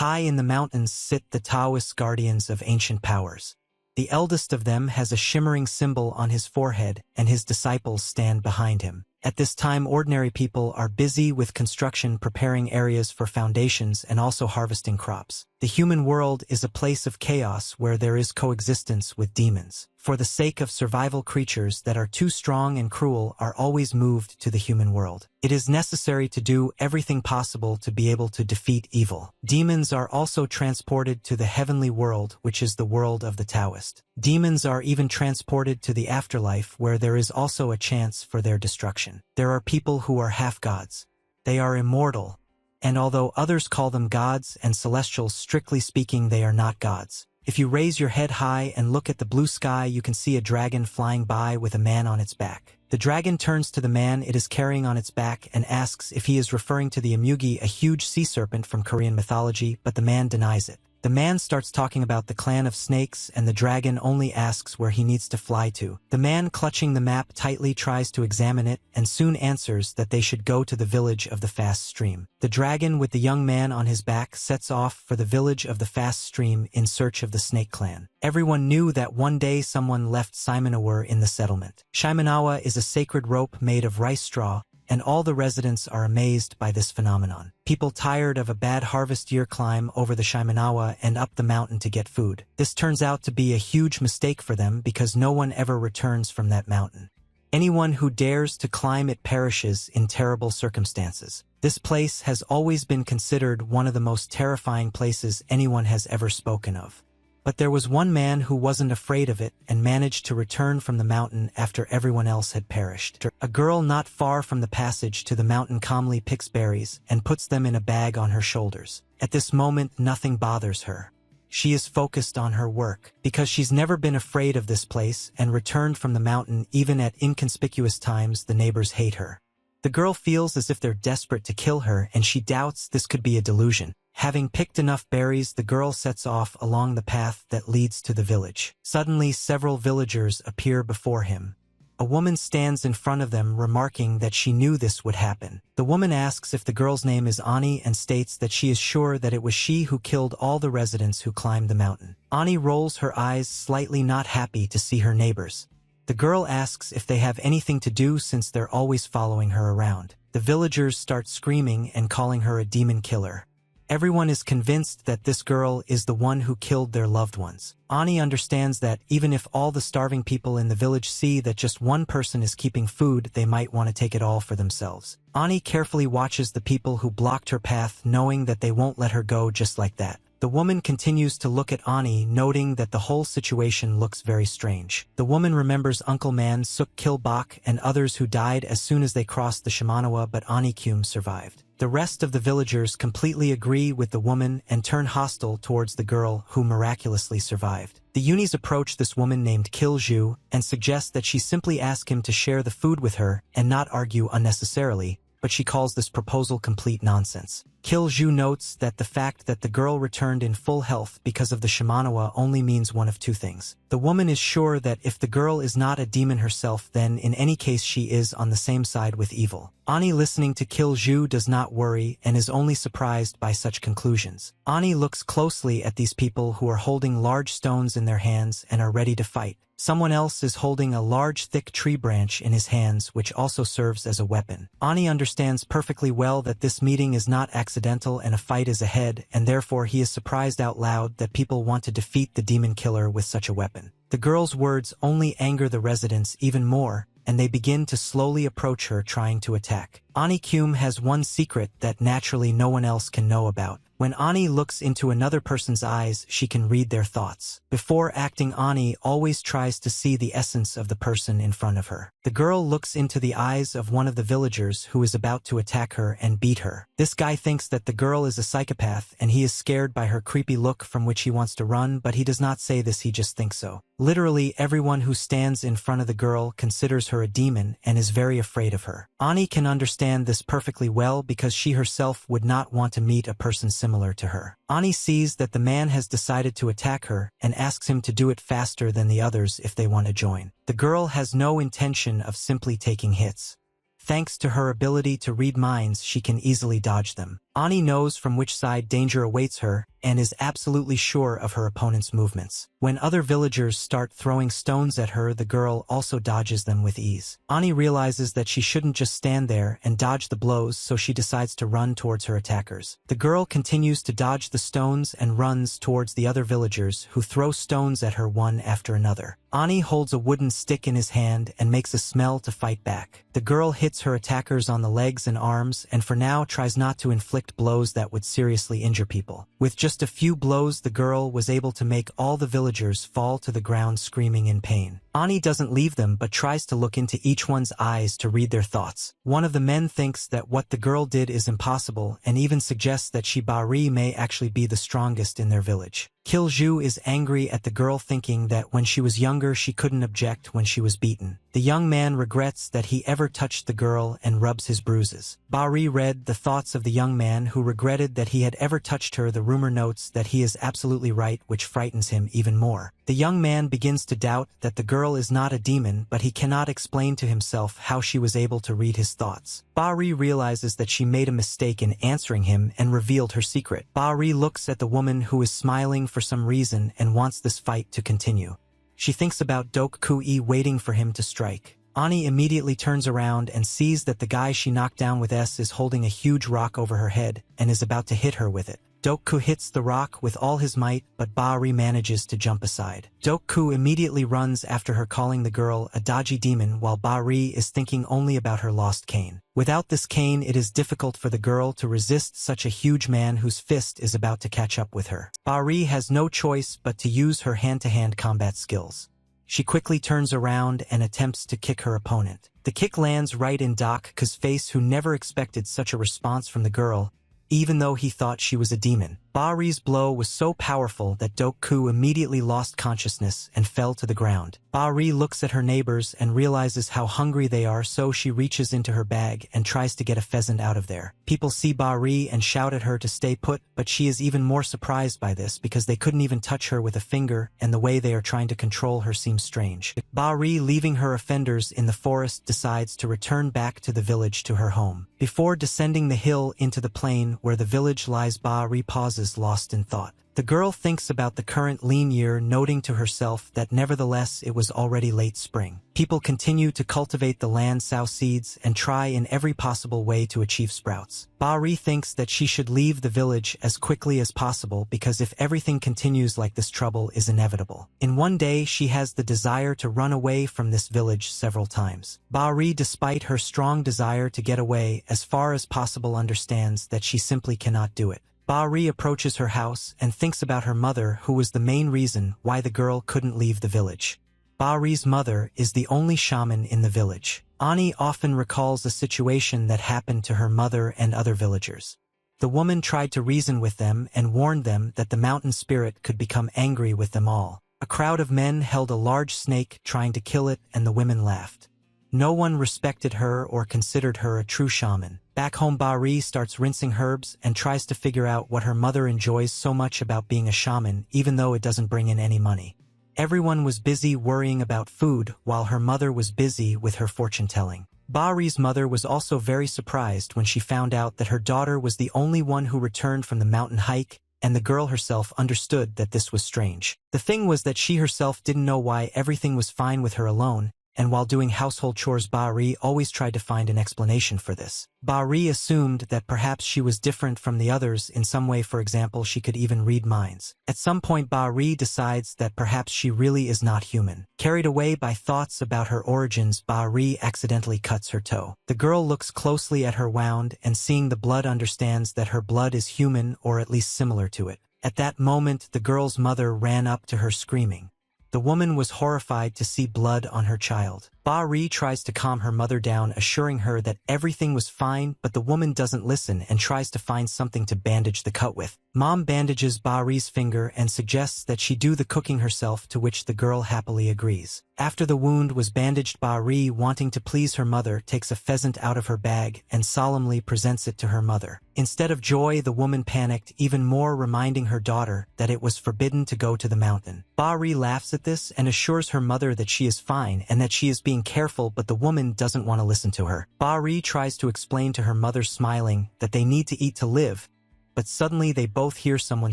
High in the mountains sit the Taoist guardians of ancient powers. The eldest of them has a shimmering symbol on his forehead, and his disciples stand behind him. At this time, ordinary people are busy with construction, preparing areas for foundations, and also harvesting crops. The human world is a place of chaos where there is coexistence with demons. For the sake of survival, creatures that are too strong and cruel are always moved to the human world. It is necessary to do everything possible to be able to defeat evil. Demons are also transported to the heavenly world, which is the world of the Taoist. Demons are even transported to the afterlife, where there is also a chance for their destruction. There are people who are half-gods. They are immortal, and although others call them gods and celestials, strictly speaking they are not gods. If you raise your head high and look at the blue sky, you can see a dragon flying by with a man on its back. The dragon turns to the man it is carrying on its back and asks if he is referring to the Emugi, a huge sea serpent from Korean mythology, but the man denies it. The man starts talking about the clan of snakes, and the dragon only asks where he needs to fly to. The man, clutching the map tightly, tries to examine it, and soon answers that they should go to the village of the fast stream. The dragon, with the young man on his back, sets off for the village of the fast stream in search of the snake clan. Everyone knew that one day someone left Shimanawa in the settlement. Shimanawa is a sacred rope made of rice straw, and all the residents are amazed by this phenomenon. People tired of a bad harvest year climb over the Shimanawa and up the mountain to get food. This turns out to be a huge mistake for them because no one ever returns from that mountain. Anyone who dares to climb it perishes in terrible circumstances. This place has always been considered one of the most terrifying places anyone has ever spoken of. But there was one man who wasn't afraid of it and managed to return from the mountain after everyone else had perished. A girl not far from the passage to the mountain calmly picks berries and puts them in a bag on her shoulders. At this moment, nothing bothers her. She is focused on her work, because she's never been afraid of this place and returned from the mountain even at inconspicuous times. The neighbors hate her. The girl feels as if they're desperate to kill her, and she doubts this could be a delusion. Having picked enough berries, the girl sets off along the path that leads to the village. Suddenly, several villagers appear before him. A woman stands in front of them, remarking that she knew this would happen. The woman asks if the girl's name is Ani and states that she is sure that it was she who killed all the residents who climbed the mountain. Ani rolls her eyes, slightly not happy to see her neighbors. The girl asks if they have anything to do since they're always following her around. The villagers start screaming and calling her a demon killer. Everyone is convinced that this girl is the one who killed their loved ones. Ani understands that even if all the starving people in the village see that just one person is keeping food, they might want to take it all for themselves. Ani carefully watches the people who blocked her path, knowing that they won't let her go just like that. The woman continues to look at Ani, noting that the whole situation looks very strange. The woman remembers Uncle Man Suk Kilbak and others who died as soon as they crossed the Shimanawa, but Ani Kyum survived. The rest of the villagers completely agree with the woman and turn hostile towards the girl who miraculously survived. The Unis approach this woman named Kilju and suggest that she simply ask him to share the food with her and not argue unnecessarily, but she calls this proposal complete nonsense. Kilju notes that the fact that the girl returned in full health because of the Shimanawa only means one of two things. The woman is sure that if the girl is not a demon herself, then in any case she is on the same side with evil. Ani, listening to Kilju, does not worry and is only surprised by such conclusions. Ani looks closely at these people who are holding large stones in their hands and are ready to fight. Someone else is holding a large thick tree branch in his hands, which also serves as a weapon. Ani understands perfectly well that this meeting is not accidental and a fight is ahead, and therefore he is surprised out loud that people want to defeat the demon killer with such a weapon. The girl's words only anger the residents even more, and they begin to slowly approach her, trying to attack. Ani Kyum has one secret that naturally no one else can know about. When Ani looks into another person's eyes, she can read their thoughts. Before acting, Ani always tries to see the essence of the person in front of her. The girl looks into the eyes of one of the villagers who is about to attack her and beat her. This guy thinks that the girl is a psychopath, and he is scared by her creepy look, from which he wants to run, but he does not say this, he just thinks so. Literally everyone who stands in front of the girl considers her a demon and is very afraid of her. Ani can understand this perfectly well because she herself would not want to meet a person similar to her. Ani sees that the man has decided to attack her and asks him to do it faster than the others if they want to join. The girl has no intention of simply taking hits. Thanks to her ability to read minds, she can easily dodge them. Ani knows from which side danger awaits her and is absolutely sure of her opponent's movements. When other villagers start throwing stones at her, the girl also dodges them with ease. Ani realizes that she shouldn't just stand there and dodge the blows, so she decides to run towards her attackers. The girl continues to dodge the stones and runs towards the other villagers, who throw stones at her one after another. Ani holds a wooden stick in his hand and makes a smell to fight back. The girl hits her attackers on the legs and arms, and for now tries not to inflict blows that would seriously injure people. With just a few blows, the girl was able to make all the villagers fall to the ground screaming in pain. Ani doesn't leave them but tries to look into each one's eyes to read their thoughts. One of the men thinks that what the girl did is impossible and even suggests that Shibari may actually be the strongest in their village. Kilju is angry at the girl, thinking that when she was younger she couldn't object when she was beaten. The young man regrets that he ever touched the girl and rubs his bruises. Bari read the thoughts of the young man, who regretted that he had ever touched her. The rumor notes that he is absolutely right, which frightens him even more. The young man begins to doubt that the girl is not a demon, but he cannot explain to himself how she was able to read his thoughts. Bari realizes that she made a mistake in answering him and revealed her secret. Bari looks at the woman, who is smiling for some reason and wants this fight to continue. She thinks about Dokui waiting for him to strike. Ani immediately turns around and sees that the guy she knocked down with S is holding a huge rock over her head and is about to hit her with it. Doku hits the rock with all his might, but Bari manages to jump aside. Doku immediately runs after her, calling the girl a dodgy demon, while Bari is thinking only about her lost cane. Without this cane, it is difficult for the girl to resist such a huge man whose fist is about to catch up with her. Bari has no choice but to use her hand-to-hand combat skills. She quickly turns around and attempts to kick her opponent. The kick lands right in Doku's face, who never expected such a response from the girl, even though he thought she was a demon. Bari's blow was so powerful that Doku immediately lost consciousness and fell to the ground. Bari looks at her neighbors and realizes how hungry they are, so she reaches into her bag and tries to get a pheasant out of there. People see Bari and shout at her to stay put, but she is even more surprised by this because they couldn't even touch her with a finger, and the way they are trying to control her seems strange. Bari, leaving her offenders in the forest, decides to return back to the village, to her home. Before descending the hill into the plain where the village lies, Bari pauses, lost in thought. The girl thinks about the current lean year, noting to herself that nevertheless it was already late spring. People continue to cultivate the land, sow seeds, and try in every possible way to achieve sprouts. Bari thinks that she should leave the village as quickly as possible, because if everything continues like this, trouble is inevitable. In one day, she has the desire to run away from this village several times. Bari, despite her strong desire to get away as far as possible, understands that she simply cannot do it. Bari approaches her house and thinks about her mother, who was the main reason why the girl couldn't leave the village. Bari's mother is the only shaman in the village. Ani often recalls a situation that happened to her mother and other villagers. The woman tried to reason with them and warned them that the mountain spirit could become angry with them all. A crowd of men held a large snake, trying to kill it, and the women laughed. No one respected her or considered her a true shaman. Back home, Bari starts rinsing herbs and tries to figure out what her mother enjoys so much about being a shaman, even though it doesn't bring in any money. Everyone was busy worrying about food, while her mother was busy with her fortune-telling. Bari's mother was also very surprised when she found out that her daughter was the only one who returned from the mountain hike, and the girl herself understood that this was strange. The thing was that she herself didn't know why everything was fine with her alone, and while doing household chores, Bari always tried to find an explanation for this. Bari assumed that perhaps she was different from the others in some way. For example, she could even read minds. At some point, Bari decides that perhaps she really is not human. Carried away by thoughts about her origins, Bari accidentally cuts her toe. The girl looks closely at her wound and, seeing the blood, understands that her blood is human, or at least similar to it. At that moment, the girl's mother ran up to her screaming. The woman was horrified to see blood on her child. Bari tries to calm her mother down, assuring her that everything was fine, but the woman doesn't listen and tries to find something to bandage the cut with. Mom bandages Bari's finger and suggests that she do the cooking herself, to which the girl happily agrees. After the wound was bandaged, Bari, wanting to please her mother, takes a pheasant out of her bag and solemnly presents it to her mother. Instead of joy, the woman panicked even more, reminding her daughter that it was forbidden to go to the mountain. Bari laughs at this and assures her mother that she is fine and that she is being careful, but the woman doesn't want to listen to her. Bari tries to explain to her mother, smiling, that they need to eat to live, but suddenly they both hear someone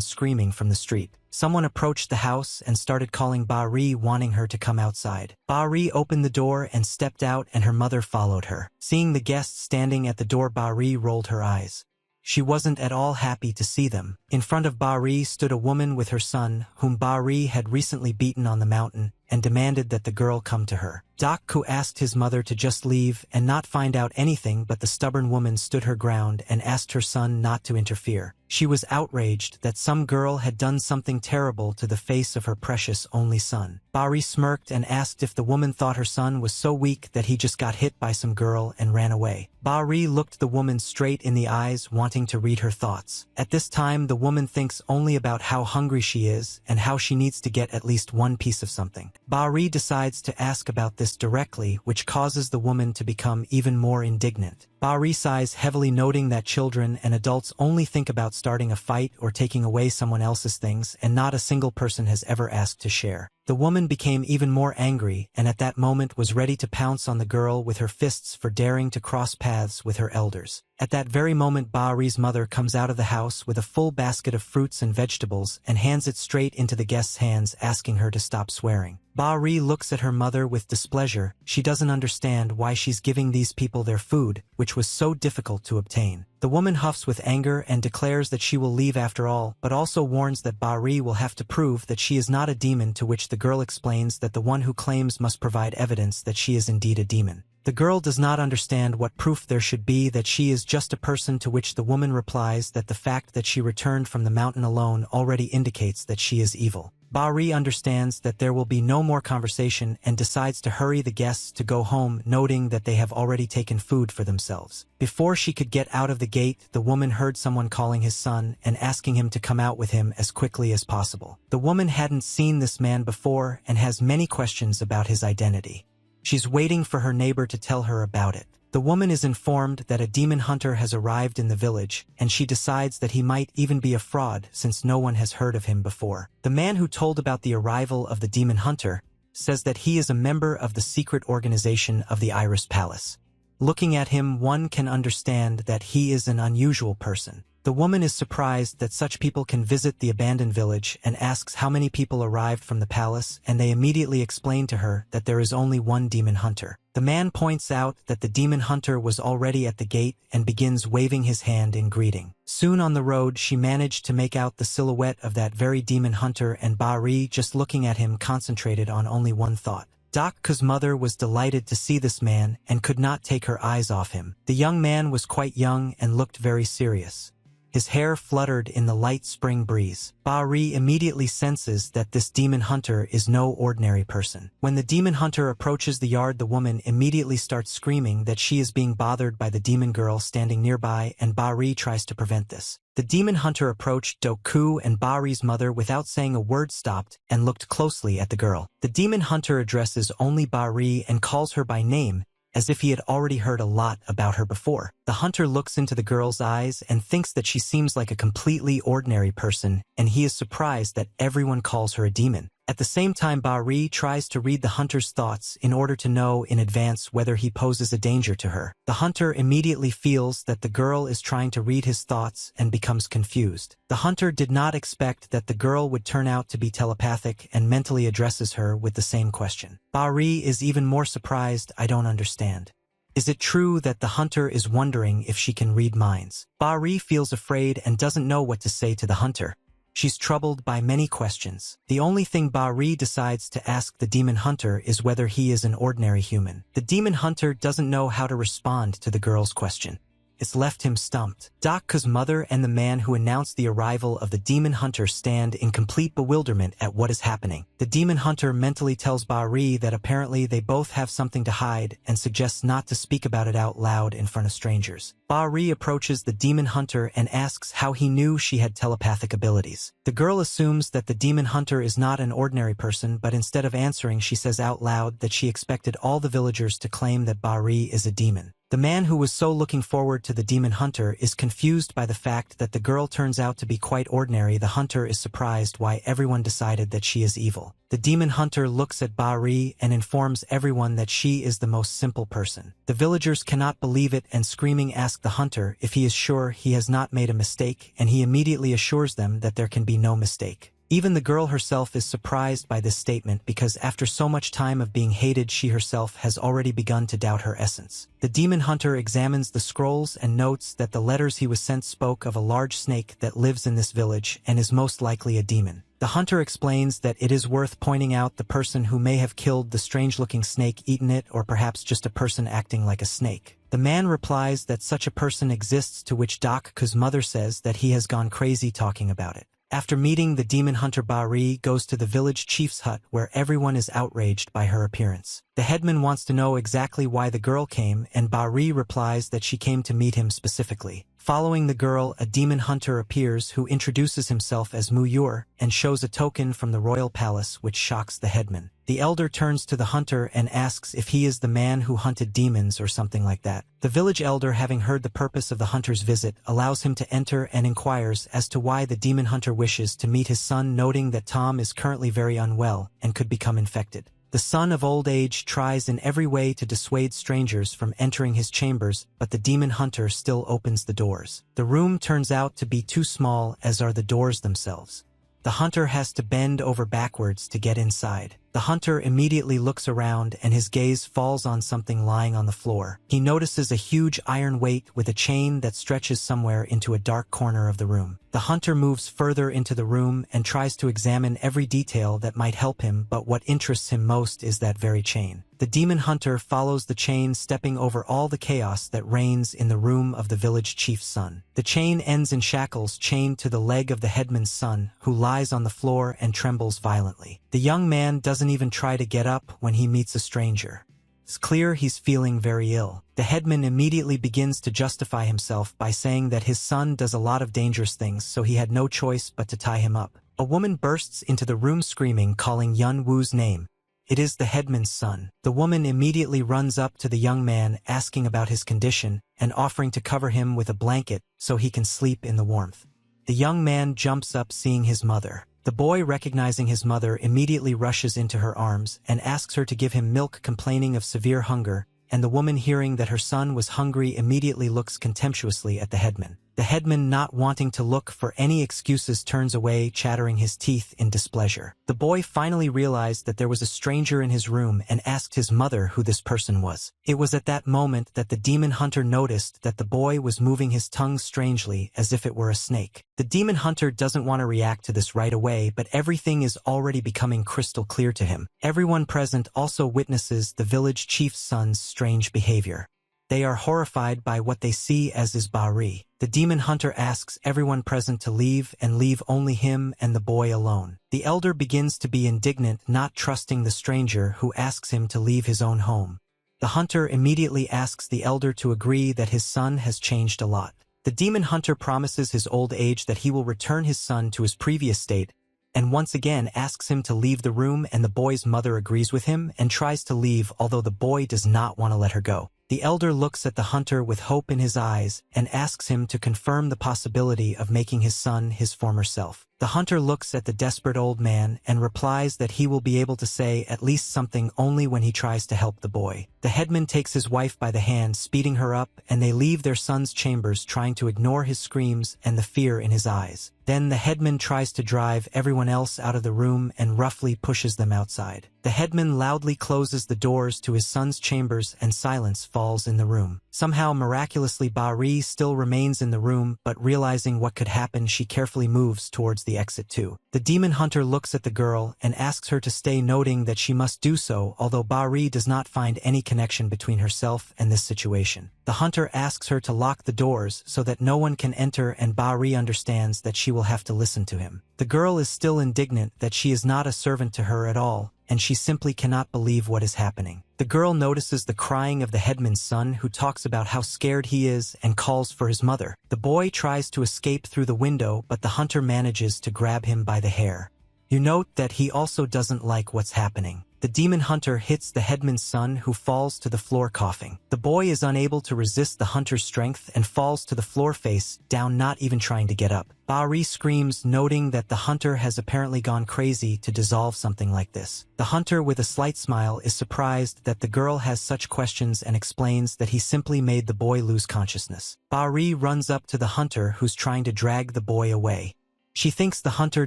screaming from the street. Someone approached the house and started calling Ba-ri, wanting her to come outside. Ba-ri opened the door and stepped out, and her mother followed her. Seeing the guests standing at the door, Ba-ri rolled her eyes. She wasn't at all happy to see them. In front of Ba-ri stood a woman with her son, whom Ba-ri had recently beaten on the mountain, and demanded that the girl come to her. Dak-ku asked his mother to just leave and not find out anything, but the stubborn woman stood her ground and asked her son not to interfere. She was outraged that some girl had done something terrible to the face of her precious only son. Ba-ri smirked and asked if the woman thought her son was so weak that he just got hit by some girl and ran away. Ba-ri looked the woman straight in the eyes, wanting to read her thoughts. At this time, the woman thinks only about how hungry she is and how she needs to get at least one piece of something. Ba-ri decides to ask about this directly, which causes the woman to become even more indignant. Ba-ri sighs heavily, noting that children and adults only think about starting a fight or taking away someone else's things, and not a single person has ever asked to share. The woman became even more angry, and at that moment was ready to pounce on the girl with her fists for daring to cross paths with her elders. At that very moment, Ba-ri's mother comes out of the house with a full basket of fruits and vegetables and hands it straight into the guest's hands, asking her to stop swearing. Ba-ri looks at her mother with displeasure. She doesn't understand why she's giving these people their food, which was so difficult to obtain. The woman huffs with anger and declares that she will leave after all, but also warns that Ba-ri will have to prove that she is not a demon, to which the girl explains that the one who claims must provide evidence that she is indeed a demon. The girl does not understand what proof there should be that she is just a person, to which the woman replies that the fact that she returned from the mountain alone already indicates that she is evil. Ba-ri understands that there will be no more conversation and decides to hurry the guests to go home, noting that they have already taken food for themselves. Before she could get out of the gate, the woman heard someone calling his son and asking him to come out with him as quickly as possible. The woman hadn't seen this man before and has many questions about his identity. She's waiting for her neighbor to tell her about it. The woman is informed that a demon hunter has arrived in the village, and she decides that he might even be a fraud since no one has heard of him before. The man who told about the arrival of the demon hunter says that he is a member of the secret organization of the Iris Palace. Looking at him, one can understand that he is an unusual person. The woman is surprised that such people can visit the abandoned village and asks how many people arrived from the palace, and they immediately explain to her that there is only one demon hunter. The man points out that the demon hunter was already at the gate and begins waving his hand in greeting. Soon on the road, she managed to make out the silhouette of that very demon hunter, and Ba-ri, just looking at him, concentrated on only one thought. Dak-ku's mother was delighted to see this man and could not take her eyes off him. The young man was quite young and looked very serious. His hair fluttered in the light spring breeze. Ba-ri immediately senses that this demon hunter is no ordinary person. When the demon hunter approaches the yard, the woman immediately starts screaming that she is being bothered by the demon girl standing nearby, and Ba-ri tries to prevent this. The demon hunter approached Dak-ku, and Ba-ri's mother, without saying a word, stopped and looked closely at the girl. The demon hunter addresses only Ba-ri and calls her by name, as if he had already heard a lot about her before. The hunter looks into the girl's eyes and thinks that she seems like a completely ordinary person, and he is surprised that everyone calls her a demon. At the same time, Ba-ri tries to read the hunter's thoughts in order to know in advance whether he poses a danger to her. The hunter immediately feels that the girl is trying to read his thoughts and becomes confused. The hunter did not expect that the girl would turn out to be telepathic and mentally addresses her with the same question. Ba-ri is even more surprised. I don't understand. Is it true that the hunter is wondering if she can read minds? Ba-ri feels afraid and doesn't know what to say to the hunter. She's troubled by many questions. The only thing Ba-ri decides to ask the demon hunter is whether he is an ordinary human. The demon hunter doesn't know how to respond to the girl's question. It's left him stumped. Dak-ku's mother and the man who announced the arrival of the demon hunter stand in complete bewilderment at what is happening. The demon hunter mentally tells Ba-ri that apparently they both have something to hide and suggests not to speak about it out loud in front of strangers. Ba-ri approaches the demon hunter and asks how he knew she had telepathic abilities. The girl assumes that the demon hunter is not an ordinary person, but instead of answering, she says out loud that she expected all the villagers to claim that Ba-ri is a demon. The man who was so looking forward to the demon hunter is confused by the fact that the girl turns out to be quite ordinary. The hunter is surprised why everyone decided that she is evil. The demon hunter looks at Bari and informs everyone that she is the most simple person. The villagers cannot believe it and screaming ask the hunter if he is sure he has not made a mistake, and he immediately assures them that there can be no mistake. Even the girl herself is surprised by this statement because after so much time of being hated, she herself has already begun to doubt her essence. The demon hunter examines the scrolls and notes that the letters he was sent spoke of a large snake that lives in this village and is most likely a demon. The hunter explains that it is worth pointing out the person who may have killed the strange-looking snake, eaten it, or perhaps just a person acting like a snake. The man replies that such a person exists, to which Dokku's mother says that he has gone crazy talking about it. After meeting the demon hunter, Bari goes to the village chief's hut where everyone is outraged by her appearance. The headman wants to know exactly why the girl came, and Bari replies that she came to meet him specifically. Following the girl, a demon hunter appears who introduces himself as Muyur and shows a token from the royal palace, which shocks the headman. The elder turns to the hunter and asks if he is the man who hunted demons or something like that. The village elder, having heard the purpose of the hunter's visit, allows him to enter and inquires as to why the demon hunter wishes to meet his son, noting that Tom is currently very unwell and could become infected. The son of old age tries in every way to dissuade strangers from entering his chambers, but the demon hunter still opens the doors. The room turns out to be too small, as are the doors themselves. The hunter has to bend over backwards to get inside. The hunter immediately looks around and his gaze falls on something lying on the floor. He notices a huge iron weight with a chain that stretches somewhere into a dark corner of the room. The hunter moves further into the room and tries to examine every detail that might help him, but what interests him most is that very chain. The demon hunter follows the chain, stepping over all the chaos that reigns in the room of the village chief's son. The chain ends in shackles chained to the leg of the headman's son, who lies on the floor and trembles violently. The young man doesn't even try to get up when he meets a stranger. It's clear he's feeling very ill. The headman immediately begins to justify himself by saying that his son does a lot of dangerous things, so he had no choice but to tie him up. A woman bursts into the room screaming, calling Yun Wu's name. It is the headman's son. The woman immediately runs up to the young man, asking about his condition and offering to cover him with a blanket so he can sleep in the warmth. The young man jumps up, seeing his mother. The boy, recognizing his mother, immediately rushes into her arms and asks her to give him milk, complaining of severe hunger, and the woman, hearing that her son was hungry, immediately looks contemptuously at the headman. The headman, not wanting to look for any excuses, turns away, chattering his teeth in displeasure. The boy finally realized that there was a stranger in his room and asked his mother who this person was. It was at that moment that the demon hunter noticed that the boy was moving his tongue strangely, as if it were a snake. The demon hunter doesn't want to react to this right away, but everything is already becoming crystal clear to him. Everyone present also witnesses the village chief's son's strange behavior. They are horrified by what they see, as is Bari. The demon hunter asks everyone present to leave and leave only him and the boy alone. The elder begins to be indignant, not trusting the stranger who asks him to leave his own home. The hunter immediately asks the elder to agree that his son has changed a lot. The demon hunter promises his old age that he will return his son to his previous state, and once again asks him to leave the room, and the boy's mother agrees with him and tries to leave, although the boy does not want to let her go. The elder looks at the hunter with hope in his eyes and asks him to confirm the possibility of making his son his former self. The hunter looks at the desperate old man and replies that he will be able to say at least something only when he tries to help the boy. The headman takes his wife by the hand, speeding her up, and they leave their son's chambers, trying to ignore his screams and the fear in his eyes. Then the headman tries to drive everyone else out of the room and roughly pushes them outside. The headman loudly closes the doors to his son's chambers and silence falls in the room. Somehow, miraculously, Bari still remains in the room, but realizing what could happen, she carefully moves towards the exit too. The demon hunter looks at the girl and asks her to stay, noting that she must do so, although Bari does not find any connection between herself and this situation. The hunter asks her to lock the doors so that no one can enter, and Bari understands that she will have to listen to him. The girl is still indignant that she is not a servant to her at all, and she simply cannot believe what is happening. The girl notices the crying of the headman's son, who talks about how scared he is and calls for his mother. The boy tries to escape through the window, but the hunter manages to grab him by the hair. You note that he also doesn't like what's happening. The demon hunter hits the headman's son, who falls to the floor coughing. The boy is unable to resist the hunter's strength and falls to the floor face down, not even trying to get up. Bahri screams, noting that the hunter has apparently gone crazy to dissolve something like this. The hunter, with a slight smile, is surprised that the girl has such questions and explains that he simply made the boy lose consciousness. Bahri runs up to the hunter, who's trying to drag the boy away. She thinks the hunter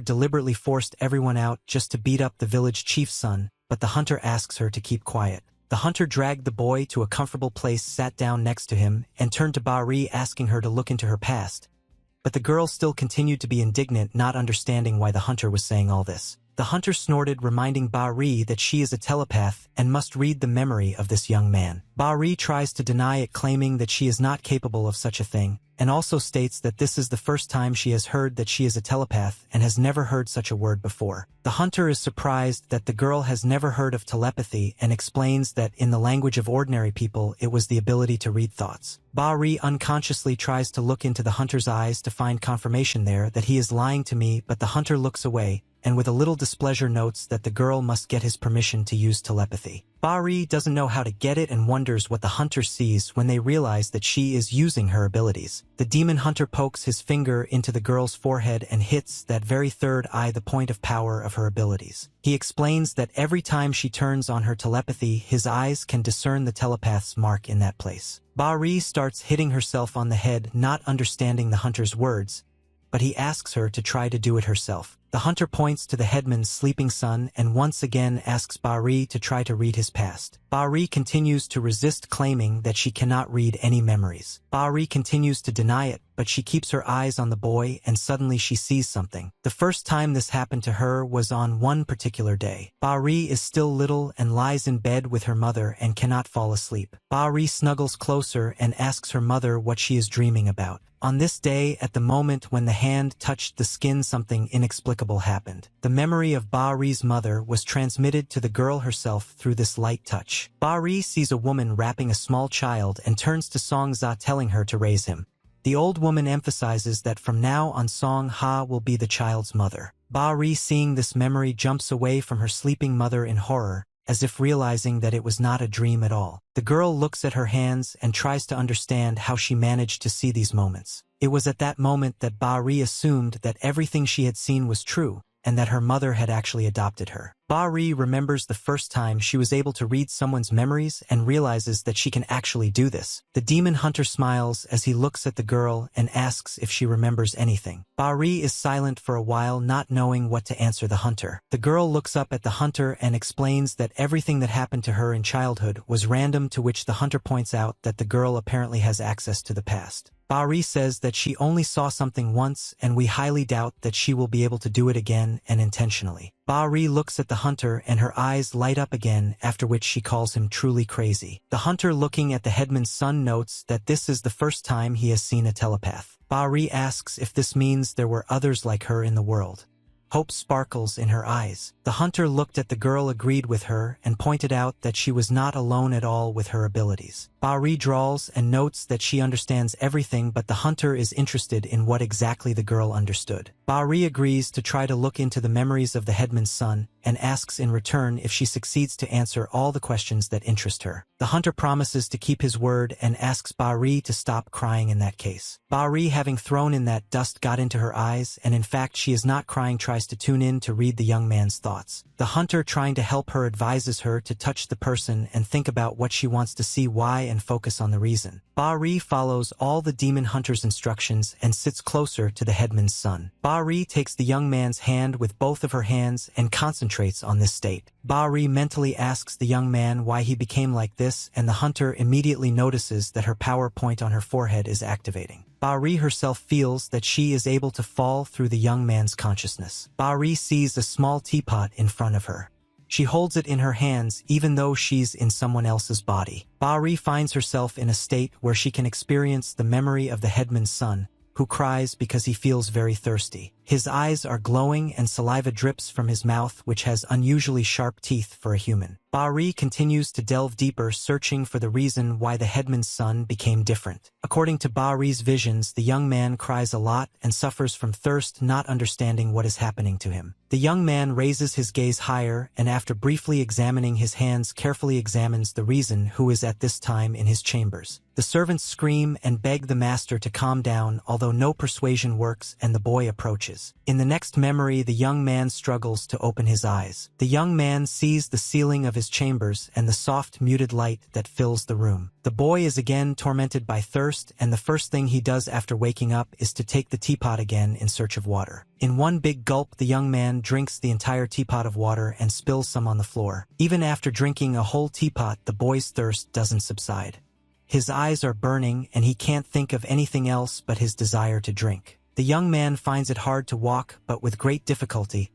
deliberately forced everyone out just to beat up the village chief's son, but the hunter asks her to keep quiet. The hunter dragged the boy to a comfortable place, sat down next to him, and turned to Bahri, asking her to look into her past. But the girl still continued to be indignant, not understanding why the hunter was saying all this. The hunter snorted, reminding Bahri that she is a telepath and must read the memory of this young man. Bahri tries to deny it, claiming that she is not capable of such a thing, and also states that this is the first time she has heard that she is a telepath and has never heard such a word before. The hunter is surprised that the girl has never heard of telepathy and explains that in the language of ordinary people it was the ability to read thoughts. Bahri unconsciously tries to look into the hunter's eyes to find confirmation there that he is lying to me, but the hunter looks away, and with a little displeasure notes that the girl must get his permission to use telepathy. Bahri doesn't know how to get it and wonders what the hunter sees when they realize that she is using her abilities. The demon hunter pokes his finger into the girl's forehead and hits that very third eye, the point of power of her abilities. He explains that every time she turns on her telepathy, his eyes can discern the telepath's mark in that place. Bahri starts hitting herself on the head, not understanding the hunter's words, but he asks her to try to do it herself. The hunter points to the headman's sleeping son and once again asks Bahri to try to read his past. Bahri continues to resist, claiming that she cannot read any memories. Bahri continues to deny it, but she keeps her eyes on the boy and suddenly she sees something. The first time this happened to her was on one particular day. Bahri is still little and lies in bed with her mother and cannot fall asleep. Bahri snuggles closer and asks her mother what she is dreaming about. On this day, at the moment when the hand touched the skin, something inexplicable happened. The memory of Bahri's mother was transmitted to the girl herself through this light touch. Bahri sees a woman wrapping a small child and turns to Song Za, telling her to raise him. The old woman emphasizes that from now on Song Ha will be the child's mother. Bahri, seeing this memory, jumps away from her sleeping mother in horror, as if realizing that it was not a dream at all. The girl looks at her hands and tries to understand how she managed to see these moments. It was at that moment that Bahri assumed that everything she had seen was true, and that her mother had actually adopted her. Bahri remembers the first time she was able to read someone's memories and realizes that she can actually do this. The demon hunter smiles as he looks at the girl and asks if she remembers anything. Bahri is silent for a while, not knowing what to answer the hunter. The girl looks up at the hunter and explains that everything that happened to her in childhood was random, to which the hunter points out that the girl apparently has access to the past. Bahri says that she only saw something once and we highly doubt that she will be able to do it again and intentionally. Bahri looks at the hunter and her eyes light up again, after which she calls him truly crazy. The hunter, looking at the headman's son, notes that this is the first time he has seen a telepath. Bahri asks if this means there were others like her in the world. Hope sparkles in her eyes. The hunter looked at the girl, agreed with her, and pointed out that she was not alone at all with her abilities. Bahri drawls and notes that she understands everything, but the hunter is interested in what exactly the girl understood. Bahri agrees to try to look into the memories of the headman's son and asks in return if she succeeds to answer all the questions that interest her. The hunter promises to keep his word and asks Bahri to stop crying in that case. Bahri, having thrown in that dust got into her eyes, and in fact she is not crying, tries to tune in to read the young man's thoughts. The hunter, trying to help her, advises her to touch the person and think about what she wants to see, why, and focus on the reason. Bahri follows all the demon hunter's instructions and sits closer to the headman's son. Bahri takes the young man's hand with both of her hands and concentrates on this state. Bahri mentally asks the young man why he became like this, and the hunter immediately notices that her power point on her forehead is activating. Bahri herself feels that she is able to fall through the young man's consciousness. Bahri sees a small teapot in front of her. She holds it in her hands even though she's in someone else's body. Bahri finds herself in a state where she can experience the memory of the headman's son, who cries because he feels very thirsty. His eyes are glowing and saliva drips from his mouth, which has unusually sharp teeth for a human. Bahri continues to delve deeper, searching for the reason why the headman's son became different. According to Bahri's visions, the young man cries a lot and suffers from thirst, not understanding what is happening to him. The young man raises his gaze higher and after briefly examining his hands carefully examines the reason who is at this time in his chambers. The servants scream and beg the master to calm down, although no persuasion works and the boy approaches. In the next memory, the young man struggles to open his eyes. The young man sees the ceiling of his chambers and the soft muted light that fills the room. The boy is again tormented by thirst, and the first thing he does after waking up is to take the teapot again in search of water. In one big gulp, the young man drinks the entire teapot of water and spills some on the floor. Even after drinking a whole teapot, the boy's thirst doesn't subside. His eyes are burning and he can't think of anything else but his desire to drink. The young man finds it hard to walk, but with great difficulty,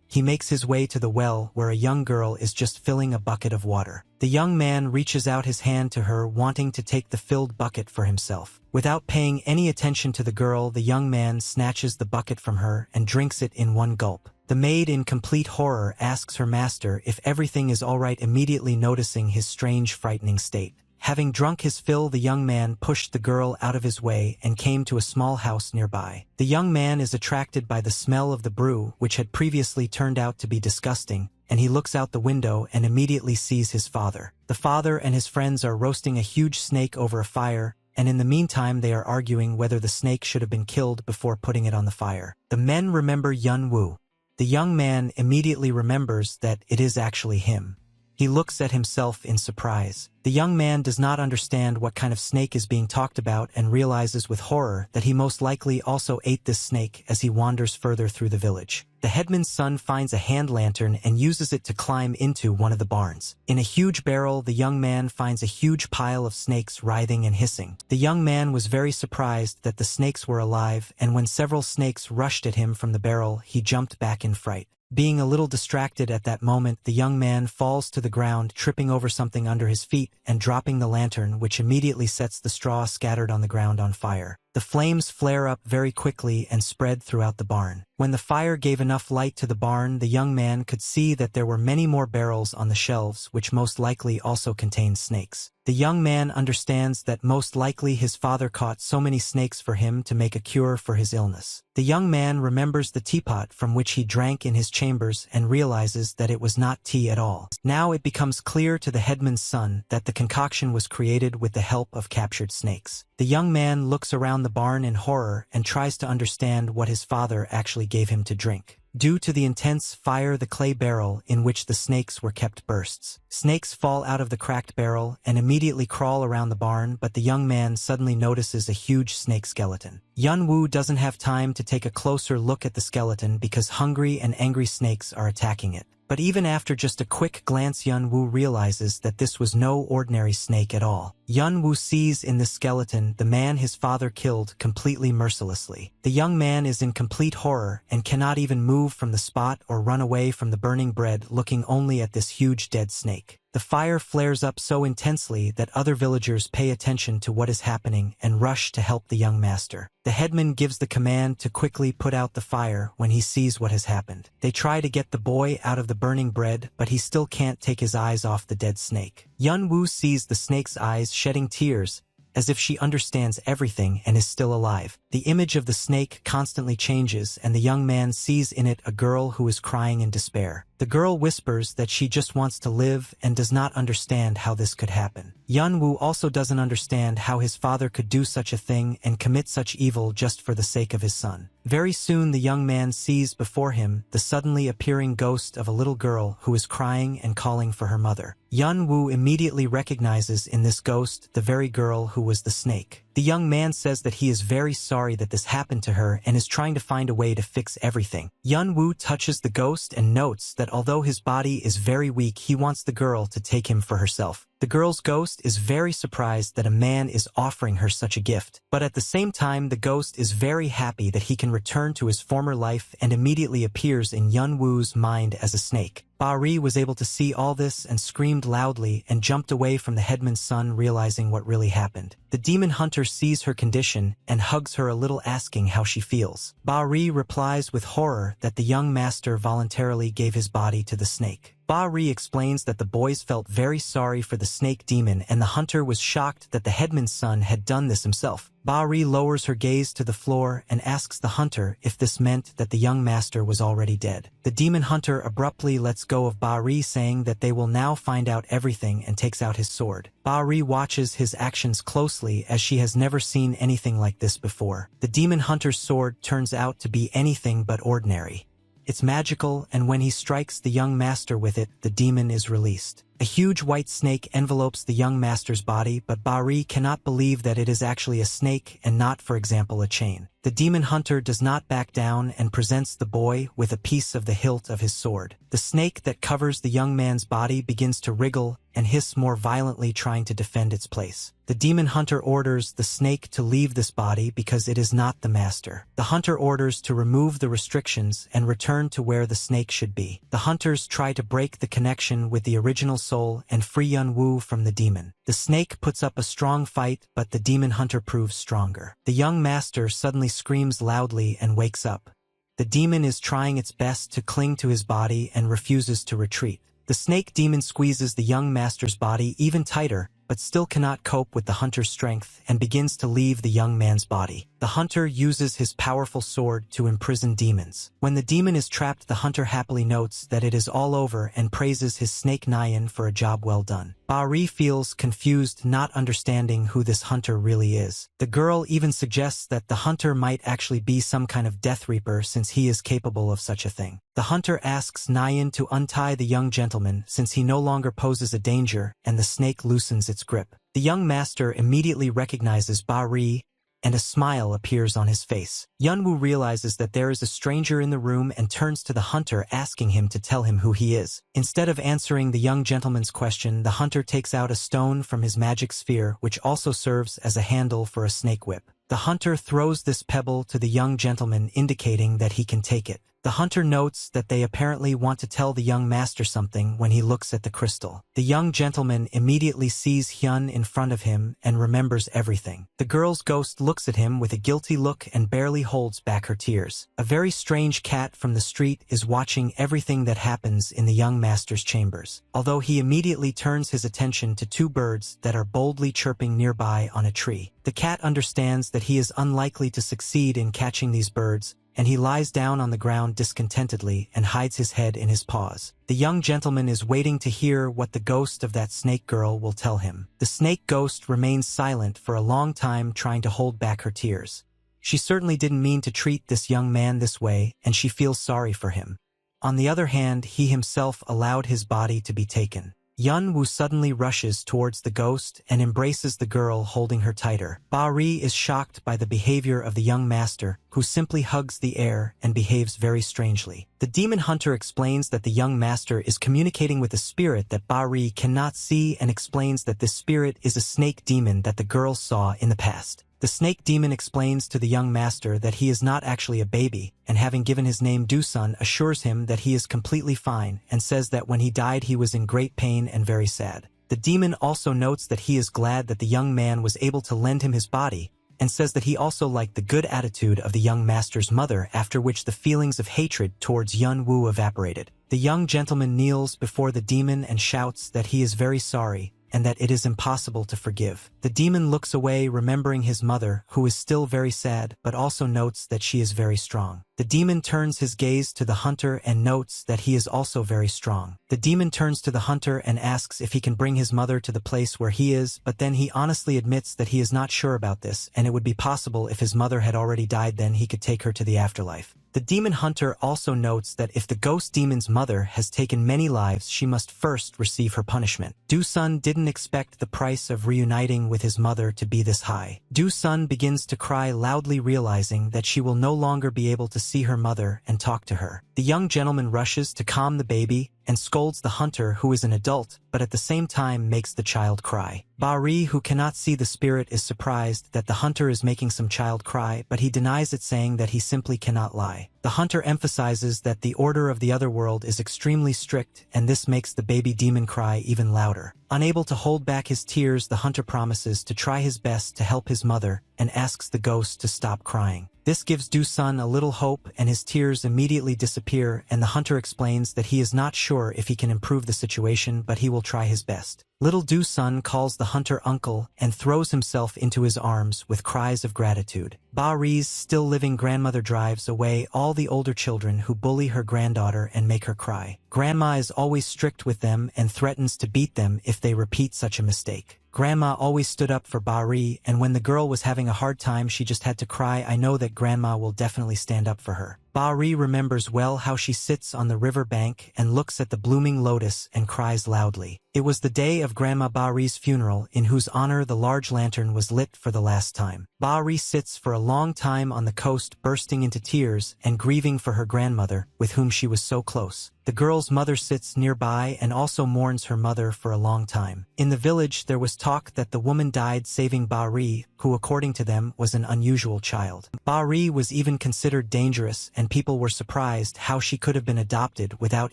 he makes his way to the well where a young girl is just filling a bucket of water. The young man reaches out his hand to her, wanting to take the filled bucket for himself. Without paying any attention to the girl, the young man snatches the bucket from her and drinks it in one gulp. The maid, in complete horror, asks her master if everything is all right, immediately noticing his strange, frightening state. Having drunk his fill, the young man pushed the girl out of his way and came to a small house nearby. The young man is attracted by the smell of the brew, which had previously turned out to be disgusting, and he looks out the window and immediately sees his father. The father and his friends are roasting a huge snake over a fire, and in the meantime they are arguing whether the snake should have been killed before putting it on the fire. The men remember Yun Woo. The young man immediately remembers that it is actually him. He looks at himself in surprise. The young man does not understand what kind of snake is being talked about and realizes with horror that he most likely also ate this snake as he wanders further through the village. The headman's son finds a hand lantern and uses it to climb into one of the barns. In a huge barrel, the young man finds a huge pile of snakes writhing and hissing. The young man was very surprised that the snakes were alive, and when several snakes rushed at him from the barrel, he jumped back in fright. Being a little distracted at that moment, the young man falls to the ground, tripping over something under his feet and dropping the lantern, which immediately sets the straw scattered on the ground on fire. The flames flare up very quickly and spread throughout the barn. When the fire gave enough light to the barn, the young man could see that there were many more barrels on the shelves, which most likely also contained snakes. The young man understands that most likely his father caught so many snakes for him to make a cure for his illness. The young man remembers the teapot from which he drank in his chambers and realizes that it was not tea at all. Now it becomes clear to the headman's son that the concoction was created with the help of captured snakes. The young man looks around the barn in horror and tries to understand what his father actually gave him to drink. Due to the intense fire, the clay barrel in which the snakes were kept bursts. Snakes fall out of the cracked barrel and immediately crawl around the barn, but the young man suddenly notices a huge snake skeleton. Yun Woo doesn't have time to take a closer look at the skeleton because hungry and angry snakes are attacking it. But even after just a quick glance, Yun Woo realizes that this was no ordinary snake at all. Yun Woo sees in this skeleton the man his father killed completely mercilessly. The young man is in complete horror and cannot even move from the spot or run away from the burning bread, looking only at this huge dead snake. The fire flares up so intensely that other villagers pay attention to what is happening and rush to help the young master. The headman gives the command to quickly put out the fire when he sees what has happened. They try to get the boy out of the burning bread, but he still can't take his eyes off the dead snake. Yun Woo sees the snake's eyes shedding tears, as if she understands everything and is still alive. The image of the snake constantly changes, and the young man sees in it a girl who is crying in despair. The girl whispers that she just wants to live and does not understand how this could happen. Yun Woo also doesn't understand how his father could do such a thing and commit such evil just for the sake of his son. Very soon the young man sees before him the suddenly appearing ghost of a little girl who is crying and calling for her mother. Yun Woo immediately recognizes in this ghost the very girl who was the snake. The young man says that he is very sorry that this happened to her and is trying to find a way to fix everything. Yun Woo touches the ghost and notes that although his body is very weak, he wants the girl to take him for herself. The girl's ghost is very surprised that a man is offering her such a gift, but at the same time the ghost is very happy that he can return to his former life and immediately appears in Yun-woo's mind as a snake. Ba-ri was able to see all this and screamed loudly and jumped away from the headman's son, realizing what really happened. The demon hunter sees her condition and hugs her a little, asking how she feels. Ba-ri replies with horror that the young master voluntarily gave his body to the snake. Ba-ri explains that the boys felt very sorry for the snake demon and the hunter was shocked that the headman's son had done this himself. Ba-ri lowers her gaze to the floor and asks the hunter if this meant that the young master was already dead. The demon hunter abruptly lets go of Ba-ri, saying that they will now find out everything, and takes out his sword. Ba-ri watches his actions closely as she has never seen anything like this before. The demon hunter's sword turns out to be anything but ordinary. It's magical, and when he strikes the young master with it, the demon is released. A huge white snake envelopes the young master's body, but Ba-ri cannot believe that it is actually a snake and not, for example, a chain. The demon hunter does not back down and presents the boy with a piece of the hilt of his sword. The snake that covers the young man's body begins to wriggle and hiss more violently, trying to defend its place. The demon hunter orders the snake to leave this body because it is not the master. The hunter orders to remove the restrictions and return to where the snake should be. The hunters try to break the connection with the original soul and free Yun-woo from the demon. The snake puts up a strong fight, but the demon hunter proves stronger. The young master suddenly screams loudly and wakes up. The demon is trying its best to cling to his body and refuses to retreat. The snake demon squeezes the young master's body even tighter, but still cannot cope with the hunter's strength and begins to leave the young man's body. The hunter uses his powerful sword to imprison demons. When the demon is trapped, the hunter happily notes that it is all over and praises his snake Nyan for a job well done. Ba-ri feels confused, not understanding who this hunter really is. The girl even suggests that the hunter might actually be some kind of death reaper, since he is capable of such a thing. The hunter asks Nyan to untie the young gentleman since he no longer poses a danger, and the snake loosens its grip. The young master immediately recognizes Ba-ri, and a smile appears on his face. Yun-woo realizes that there is a stranger in the room and turns to the hunter, asking him to tell him who he is. Instead of answering the young gentleman's question, the hunter takes out a stone from his magic sphere, which also serves as a handle for a snake whip. The hunter throws this pebble to the young gentleman, indicating that he can take it. The hunter notes that they apparently want to tell the young master something when he looks at the crystal. The young gentleman immediately sees Hyun in front of him and remembers everything. The girl's ghost looks at him with a guilty look and barely holds back her tears. A very strange cat from the street is watching everything that happens in the young master's chambers, although he immediately turns his attention to two birds that are boldly chirping nearby on a tree. The cat understands that he is unlikely to succeed in catching these birds, and he lies down on the ground discontentedly and hides his head in his paws. The young gentleman is waiting to hear what the ghost of that snake girl will tell him. The snake ghost remains silent for a long time, trying to hold back her tears. She certainly didn't mean to treat this young man this way, and she feels sorry for him. On the other hand, he himself allowed his body to be taken. Yun-woo suddenly rushes towards the ghost and embraces the girl, holding her tighter. Ba-ri is shocked by the behavior of the young master, who simply hugs the air and behaves very strangely. The demon hunter explains that the young master is communicating with a spirit that Ba-ri cannot see, and explains that this spirit is a snake demon that the girl saw in the past. The snake demon explains to the young master that he is not actually a baby, and having given his name Doosun, assures him that he is completely fine, and says that when he died he was in great pain and very sad. The demon also notes that he is glad that the young man was able to lend him his body, and says that he also liked the good attitude of the young master's mother, after which the feelings of hatred towards Yun-woo evaporated. The young gentleman kneels before the demon and shouts that he is very sorry, and that it is impossible to forgive. The demon looks away, remembering his mother, who is still very sad, but also notes that she is very strong. The demon turns his gaze to the hunter and notes that he is also very strong. The demon turns to the hunter and asks if he can bring his mother to the place where he is, but then he honestly admits that he is not sure about this, and it would be possible if his mother had already died, then he could take her to the afterlife. The demon hunter also notes that if the ghost demon's mother has taken many lives, she must first receive her punishment. Doosun didn't expect the price of reuniting with his mother to be this high. Doosun begins to cry loudly, realizing that she will no longer be able to see her mother and talk to her. The young gentleman rushes to calm the baby and scolds the hunter, who is an adult, but at the same time makes the child cry. Ba-ri, who cannot see the spirit, is surprised that the hunter is making some child cry, but he denies it, saying that he simply cannot lie. The hunter emphasizes that the order of the other world is extremely strict, and this makes the baby demon cry even louder. Unable to hold back his tears, the hunter promises to try his best to help his mother and asks the ghost to stop crying. This gives Do-sun a little hope, and his tears immediately disappear, and the hunter explains that he is not sure if he can improve the situation, but he will try his best. Little Do-sun calls the hunter uncle and throws himself into his arms with cries of gratitude. Ba-ri's still living grandmother drives away all the older children who bully her granddaughter and make her cry. Grandma is always strict with them and threatens to beat them if they repeat such a mistake. Grandma always stood up for Ba-ri, and when the girl was having a hard time, she just had to cry. I know that Grandma will definitely stand up for her. Ba-ri remembers well how she sits on the river bank and looks at the blooming lotus and cries loudly. It was the day of Grandma Ba-ri's funeral, in whose honor the large lantern was lit for the last time. Ba-ri sits for a long time on the coast, bursting into tears and grieving for her grandmother, with whom she was so close. The girl's mother sits nearby and also mourns her mother for a long time. In the village there was talk that the woman died saving Ba-ri, who according to them was an unusual child. Ba-ri was even considered dangerous, and people were surprised how she could have been adopted without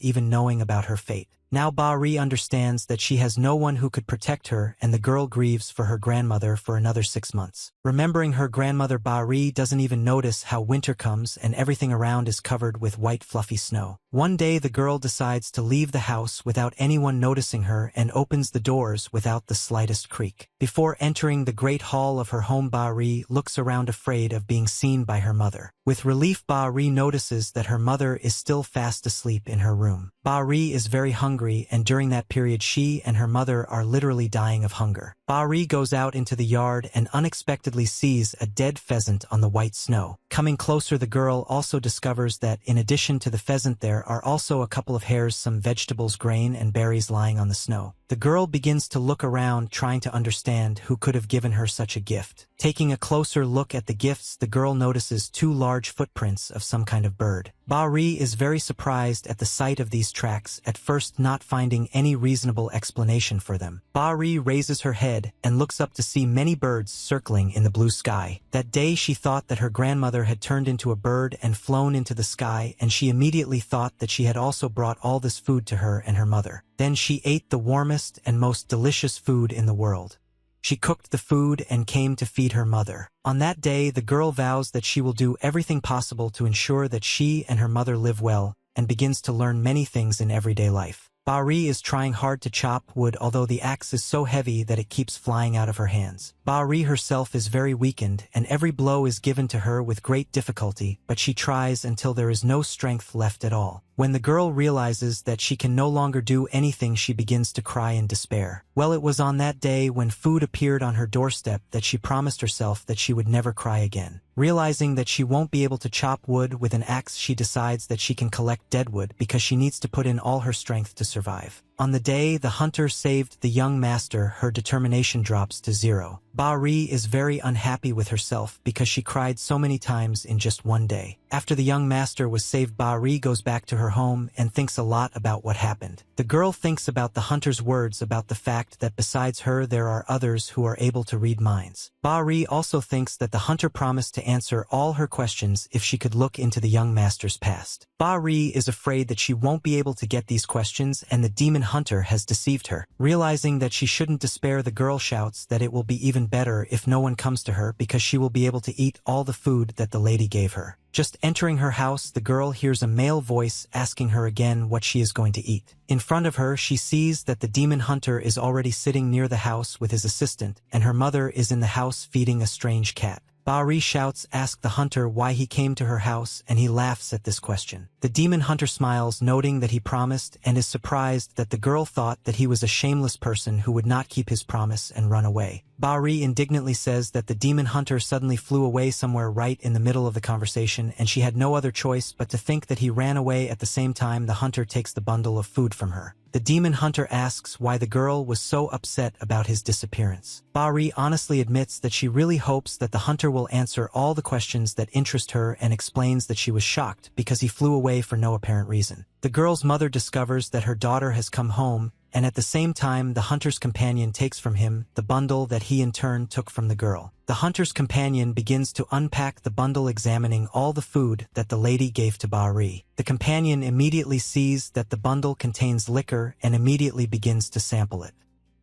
even knowing about her fate. Now Ba-ri understands that she has no one who could protect her, and the girl grieves for her grandmother for another 6 months. Remembering her grandmother, Ba-ri doesn't even notice how winter comes and everything around is covered with white fluffy snow. One day the girl decides to leave the house without anyone noticing her and opens the doors without the slightest creak. Before entering the great hall of her home, Ba-ri looks around afraid of being seen by her mother. With relief, Ba-ri notices that her mother is still fast asleep in her room. Ba-ri is very hungry, and during that period she and her mother are literally dying of hunger. Ba-ri goes out into the yard and unexpectedly sees a dead pheasant on the white snow. Coming closer, the girl also discovers that in addition to the pheasant there are also a couple of hares, some vegetables, grain, and berries lying on the snow. The girl begins to look around, trying to understand who could have given her such a gift. Taking a closer look at the gifts, the girl notices 2 large footprints of some kind of bird. Ba-ri is very surprised at the sight of these tracks, at first not finding any reasonable explanation for them. Ba-ri raises her head and looks up to see many birds circling in the blue sky. That day she thought that her grandmother had turned into a bird and flown into the sky, and she immediately thought that she had also brought all this food to her and her mother. Then she ate the warmest and most delicious food in the world. She cooked the food and came to feed her mother. On that day, the girl vows that she will do everything possible to ensure that she and her mother live well, and begins to learn many things in everyday life. Ba-ri is trying hard to chop wood, although the axe is so heavy that it keeps flying out of her hands. Ba-ri herself is very weakened, and every blow is given to her with great difficulty, but she tries until there is no strength left at all. When the girl realizes that she can no longer do anything, she begins to cry in despair. Well, it was on that day when food appeared on her doorstep that she promised herself that she would never cry again. Realizing that she won't be able to chop wood with an axe, she decides that she can collect deadwood because she needs to put in all her strength to survive. On the day the hunter saved the young master, her determination drops to 0. Ba-ri is very unhappy with herself because she cried so many times in just one day. After the young master was saved, Ba-ri goes back to her home and thinks a lot about what happened. The girl thinks about the hunter's words about the fact that besides her there are others who are able to read minds. Ba-ri also thinks that the hunter promised to answer all her questions if she could look into the young master's past. Ba-ri is afraid that she won't be able to get these questions and the demon hunter has deceived her. Realizing that she shouldn't despair, the girl shouts that it will be even better if no one comes to her because she will be able to eat all the food that the lady gave her. Just entering her house, the girl hears a male voice asking her again what she is going to eat. In front of her, she sees that the demon hunter is already sitting near the house with his assistant, and her mother is in the house feeding a strange cat. Ba-ri shouts, ask the hunter why he came to her house, and he laughs at this question. The demon hunter smiles, noting that he promised, and is surprised that the girl thought that he was a shameless person who would not keep his promise and run away. Ba-ri indignantly says that the demon hunter suddenly flew away somewhere right in the middle of the conversation, and she had no other choice but to think that he ran away. At the same time, the hunter takes the bundle of food from her. The demon hunter asks why the girl was so upset about his disappearance. Ba-ri honestly admits that she really hopes that the hunter will answer all the questions that interest her and explains that she was shocked because he flew away for no apparent reason. The girl's mother discovers that her daughter has come home, and at the same time the hunter's companion takes from him the bundle that he in turn took from the girl. The hunter's companion begins to unpack the bundle, examining all the food that the lady gave to Bahri. The companion immediately sees that the bundle contains liquor and immediately begins to sample it.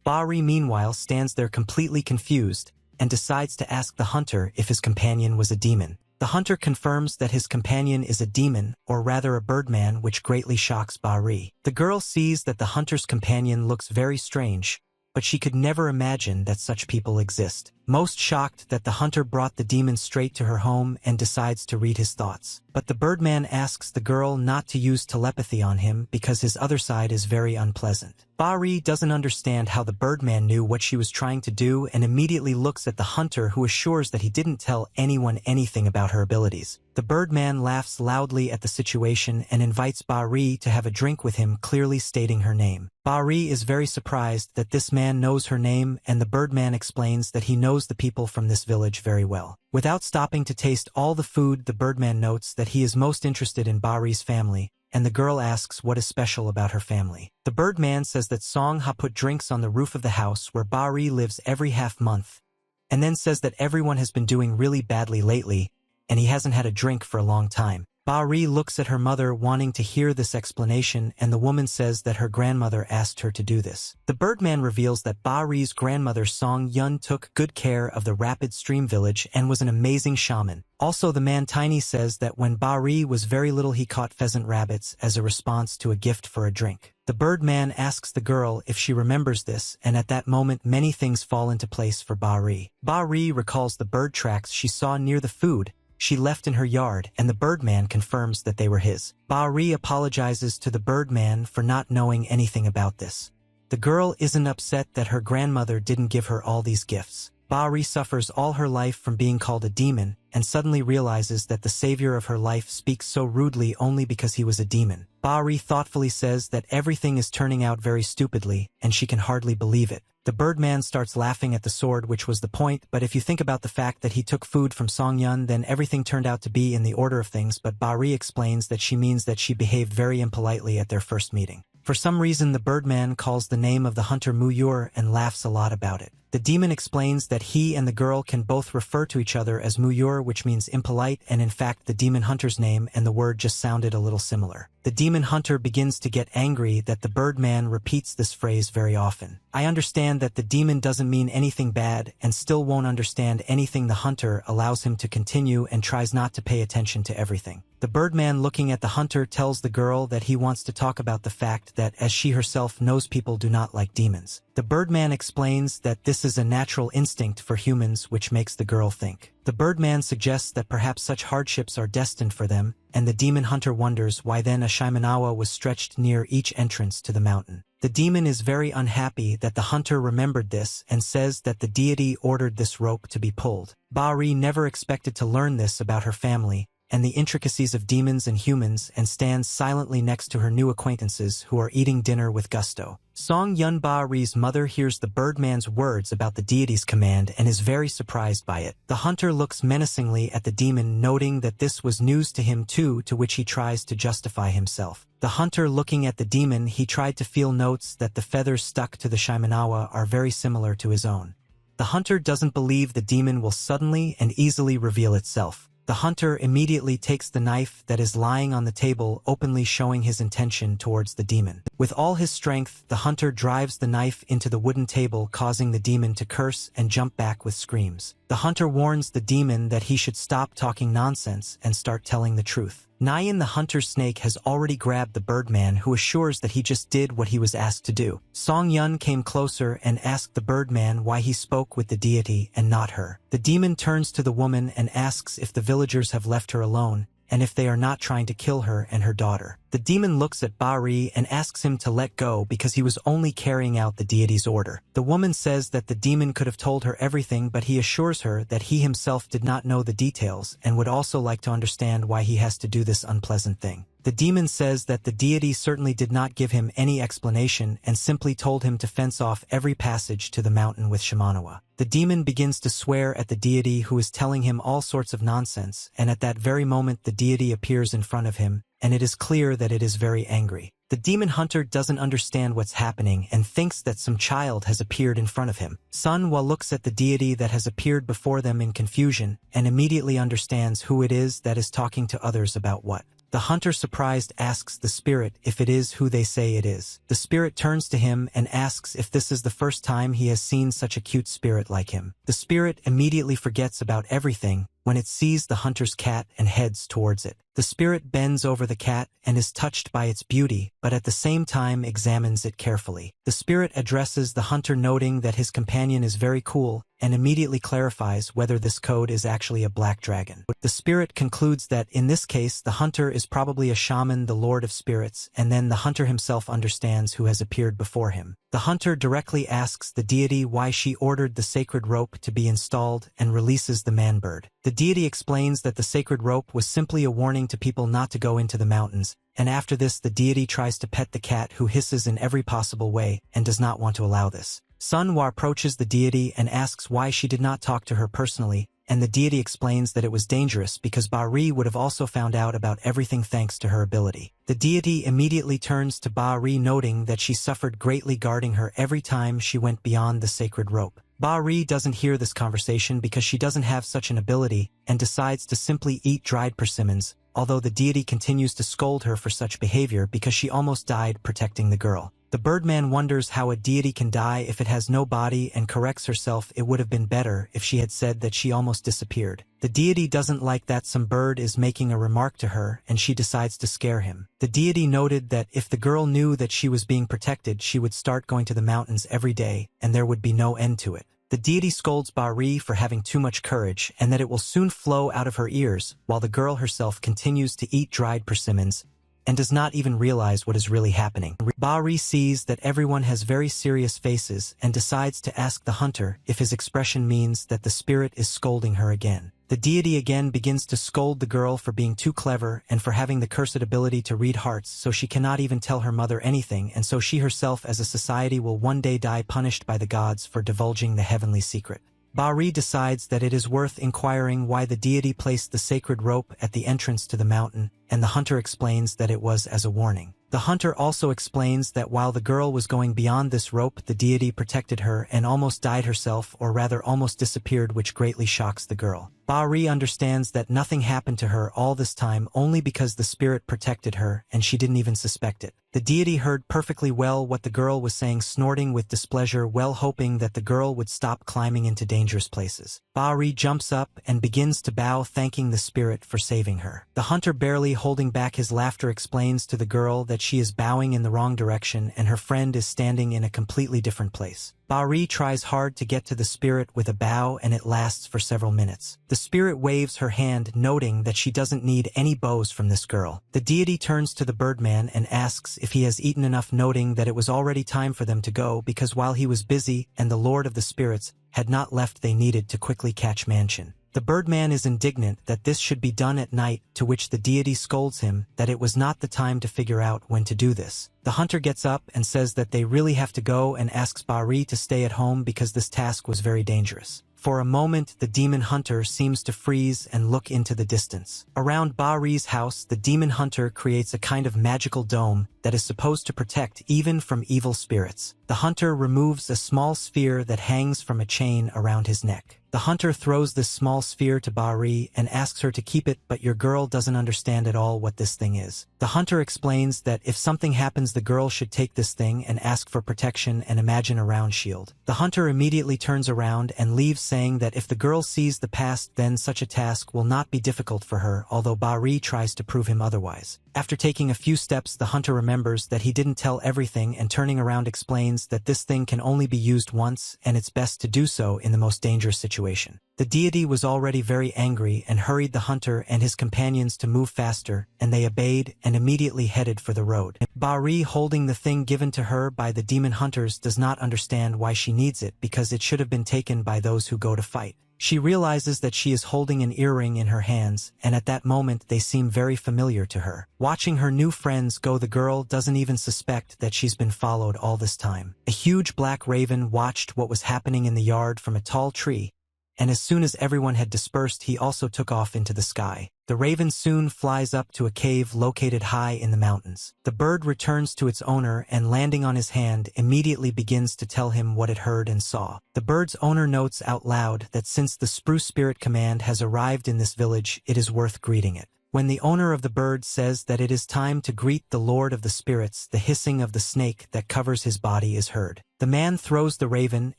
Bahri meanwhile stands there completely confused and decides to ask the hunter if his companion was a demon. The hunter confirms that his companion is a demon, or rather a birdman, which greatly shocks Bahri. The girl sees that the hunter's companion looks very strange, but she could never imagine that such people exist. Most shocked that the hunter brought the demon straight to her home and decides to read his thoughts. But the birdman asks the girl not to use telepathy on him because his other side is very unpleasant. Bahri doesn't understand how the birdman knew what she was trying to do and immediately looks at the hunter, who assures that he didn't tell anyone anything about her abilities. The birdman laughs loudly at the situation and invites Bahri to have a drink with him, clearly stating her name. Bahri is very surprised that this man knows her name, and the birdman explains that he knows the people from this village very well. Without stopping to taste all the food, the birdman notes that he is most interested in Bahri's family, and the girl asks what is special about her family. The birdman says that Song Ha put drinks on the roof of the house where Bahri lives every half-month, and then says that everyone has been doing really badly lately, and he hasn't had a drink for a long time. Bahri looks at her mother wanting to hear this explanation, and the woman says that her grandmother asked her to do this. The birdman reveals that Bahri's grandmother Song Yun took good care of the Rapid Stream village and was an amazing shaman. Also, the man Tiny says that when Bahri was very little he caught pheasant rabbits as a response to a gift for a drink. The birdman asks the girl if she remembers this, and at that moment many things fall into place for Bahri. Bahri recalls the bird tracks she saw near the food she left in her yard, and the birdman confirms that they were his. Bahri apologizes to the birdman for not knowing anything about this. The girl isn't upset that her grandmother didn't give her all these gifts. Bahri suffers all her life from being called a demon, and suddenly realizes that the savior of her life speaks so rudely only because he was a demon. Bahri thoughtfully says that everything is turning out very stupidly, and she can hardly believe it. The birdman starts laughing at the sword, which was the point, but if you think about the fact that he took food from Song Yun, then everything turned out to be in the order of things. But Bahri explains that she means that she behaved very impolitely at their first meeting. For some reason, the birdman calls the name of the hunter Muyur and laughs a lot about it. The demon explains that he and the girl can both refer to each other as Muyur, which means impolite, and in fact the demon hunter's name and the word just sounded a little similar. The demon hunter begins to get angry that the birdman repeats this phrase very often. I understand that the demon doesn't mean anything bad and still won't understand anything. The hunter allows him to continue and tries not to pay attention to everything. The birdman, looking at the hunter, tells the girl that he wants to talk about the fact that, as she herself knows, people do not like demons. The birdman explains that this is a natural instinct for humans, which makes the girl think. The birdman suggests that perhaps such hardships are destined for them, and the demon hunter wonders why then a Shimenawa was stretched near each entrance to the mountain. The demon is very unhappy that the hunter remembered this and says that the deity ordered this rope to be pulled. Bahri never expected to learn this about her family and the intricacies of demons and humans, and stands silently next to her new acquaintances who are eating dinner with gusto. Song Yun, Bahri's mother, hears the birdman's words about the deity's command and is very surprised by it. The hunter looks menacingly at the demon, noting that this was news to him too, to which he tries to justify himself. The hunter, looking at the demon he tried to feel, notes that the feathers stuck to the Shimenawa are very similar to his own. The hunter doesn't believe the demon will suddenly and easily reveal itself. The hunter immediately takes the knife that is lying on the table, openly showing his intention towards the demon. With all his strength, the hunter drives the knife into the wooden table, causing the demon to curse and jump back with screams. The hunter warns the demon that he should stop talking nonsense and start telling the truth. Nyan, the hunter's snake, has already grabbed the birdman, who assures that he just did what he was asked to do. Song Yun came closer and asked the birdman why he spoke with the deity and not her. The demon turns to the woman and asks if the villagers have left her alone, and if they are not trying to kill her and her daughter. The demon looks at Bahri and asks him to let go because he was only carrying out the deity's order. The woman says that the demon could have told her everything, but he assures her that he himself did not know the details and would also like to understand why he has to do this unpleasant thing. The demon says that the deity certainly did not give him any explanation and simply told him to fence off every passage to the mountain with Shimanawa. The demon begins to swear at the deity, who is telling him all sorts of nonsense, and at that very moment the deity appears in front of him, and it is clear that it is very angry. The demon hunter doesn't understand what's happening and thinks that some child has appeared in front of him. Manhwa looks at the deity that has appeared before them in confusion and immediately understands who it is that is talking to others about what. The hunter, surprised, asks the spirit if it is who they say it is. The spirit turns to him and asks if this is the first time he has seen such a cute spirit like him. The spirit immediately forgets about everything when it sees the hunter's cat and heads towards it. The spirit bends over the cat and is touched by its beauty, but at the same time examines it carefully. The spirit addresses the hunter, noting that his companion is very cool, and immediately clarifies whether this code is actually a black dragon. The spirit concludes that in this case the hunter is probably a shaman, the lord of spirits, and then the hunter himself understands who has appeared before him. The hunter directly asks the deity why she ordered the sacred rope to be installed and releases the man-bird. The deity explains that the sacred rope was simply a warning to people not to go into the mountains, and after this the deity tries to pet the cat, who hisses in every possible way and does not want to allow this. Manhwa approaches the deity and asks why she did not talk to her personally, and the deity explains that it was dangerous because Bari would have also found out about everything thanks to her ability. The deity immediately turns to Bari, noting that she suffered greatly guarding her every time she went beyond the sacred rope. Bari doesn't hear this conversation because she doesn't have such an ability and decides to simply eat dried persimmons, although the deity continues to scold her for such behavior because she almost died protecting the girl. The birdman wonders how a deity can die if it has no body and corrects herself. It would have been better if she had said that she almost disappeared. The deity doesn't like that some bird is making a remark to her, and she decides to scare him. The deity noted that if the girl knew that she was being protected, she would start going to the mountains every day, and there would be no end to it. The deity scolds Bari for having too much courage and that it will soon flow out of her ears, while the girl herself continues to eat dried persimmons and does not even realize what is really happening. Bari sees that everyone has very serious faces and decides to ask the hunter if his expression means that the spirit is scolding her again. The deity again begins to scold the girl for being too clever and for having the cursed ability to read hearts, so she cannot even tell her mother anything, and so she herself as a society will one day die punished by the gods for divulging the heavenly secret. Bari decides that it is worth inquiring why the deity placed the sacred rope at the entrance to the mountain, and the hunter explains that it was as a warning. The hunter also explains that while the girl was going beyond this rope, the deity protected her and almost died herself, or rather almost disappeared, which greatly shocks the girl. Bari understands that nothing happened to her all this time only because the spirit protected her and she didn't even suspect it. The deity heard perfectly well what the girl was saying, snorting with displeasure, well hoping that the girl would stop climbing into dangerous places. Bari jumps up and begins to bow, thanking the spirit for saving her. The hunter, barely holding back his laughter, explains to the girl that she is bowing in the wrong direction and her friend is standing in a completely different place. Bari tries hard to get to the spirit with a bow, and it lasts for several minutes. The spirit waves her hand, noting that she doesn't need any bows from this girl. The deity turns to the birdman and asks if he has eaten enough, noting that it was already time for them to go because while he was busy and the lord of the spirits had not left, they needed to quickly catch Mansion. The birdman is indignant that this should be done at night, to which the deity scolds him that it was not the time to figure out when to do this. The hunter gets up and says that they really have to go and asks Bari to stay at home because this task was very dangerous. For a moment, the demon hunter seems to freeze and look into the distance. Around Bari's house, the demon hunter creates a kind of magical dome that is supposed to protect even from evil spirits. The hunter removes a small sphere that hangs from a chain around his neck. The hunter throws this small sphere to Bari and asks her to keep it, but your girl doesn't understand at all what this thing is. The hunter explains that if something happens, the girl should take this thing and ask for protection and imagine a round shield. The hunter immediately turns around and leaves, saying that if the girl sees the past, then such a task will not be difficult for her, although Bari tries to prove him otherwise. After taking a few steps, the hunter remembers that he didn't tell everything and turning around explains that this thing can only be used once and it's best to do so in the most dangerous situation. The deity was already very angry and hurried the hunter and his companions to move faster, and they obeyed and immediately headed for the road. Bari, holding the thing given to her by the demon hunters, does not understand why she needs it because it should have been taken by those who go to fight. She realizes that she is holding an earring in her hands, and at that moment they seem very familiar to her. Watching her new friends go, the girl doesn't even suspect that she's been followed all this time. A huge black raven watched what was happening in the yard from a tall tree, and as soon as everyone had dispersed he also took off into the sky. The raven soon flies up to a cave located high in the mountains. The bird returns to its owner and landing on his hand immediately begins to tell him what it heard and saw. The bird's owner notes out loud that since the spruce spirit command has arrived in this village, it is worth greeting it. When the owner of the bird says that it is time to greet the Lord of the Spirits, the hissing of the snake that covers his body is heard. The man throws the raven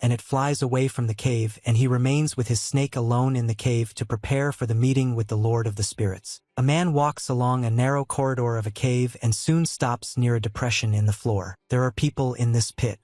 and it flies away from the cave, and he remains with his snake alone in the cave to prepare for the meeting with the Lord of the Spirits. A man walks along a narrow corridor of a cave and soon stops near a depression in the floor. There are people in this pit.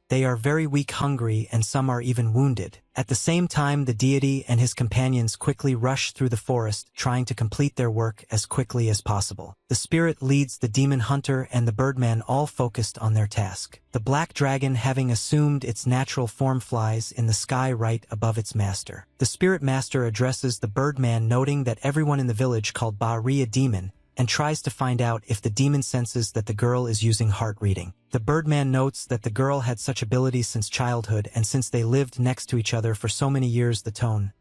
They are very weak, hungry, and some are even wounded. At the same time, the deity and his companions quickly rush through the forest, trying to complete their work as quickly as possible. The spirit leads the demon hunter and the birdman, all focused on their task. The black dragon, having assumed its natural form, flies in the sky right above its master. The spirit master addresses the birdman, noting that everyone in the village called Bari a demon, and tries to find out if the demon senses that the girl is using heart reading. The birdman notes that the girl had such abilities since childhood, and since they lived next to each other for so many years, the tone.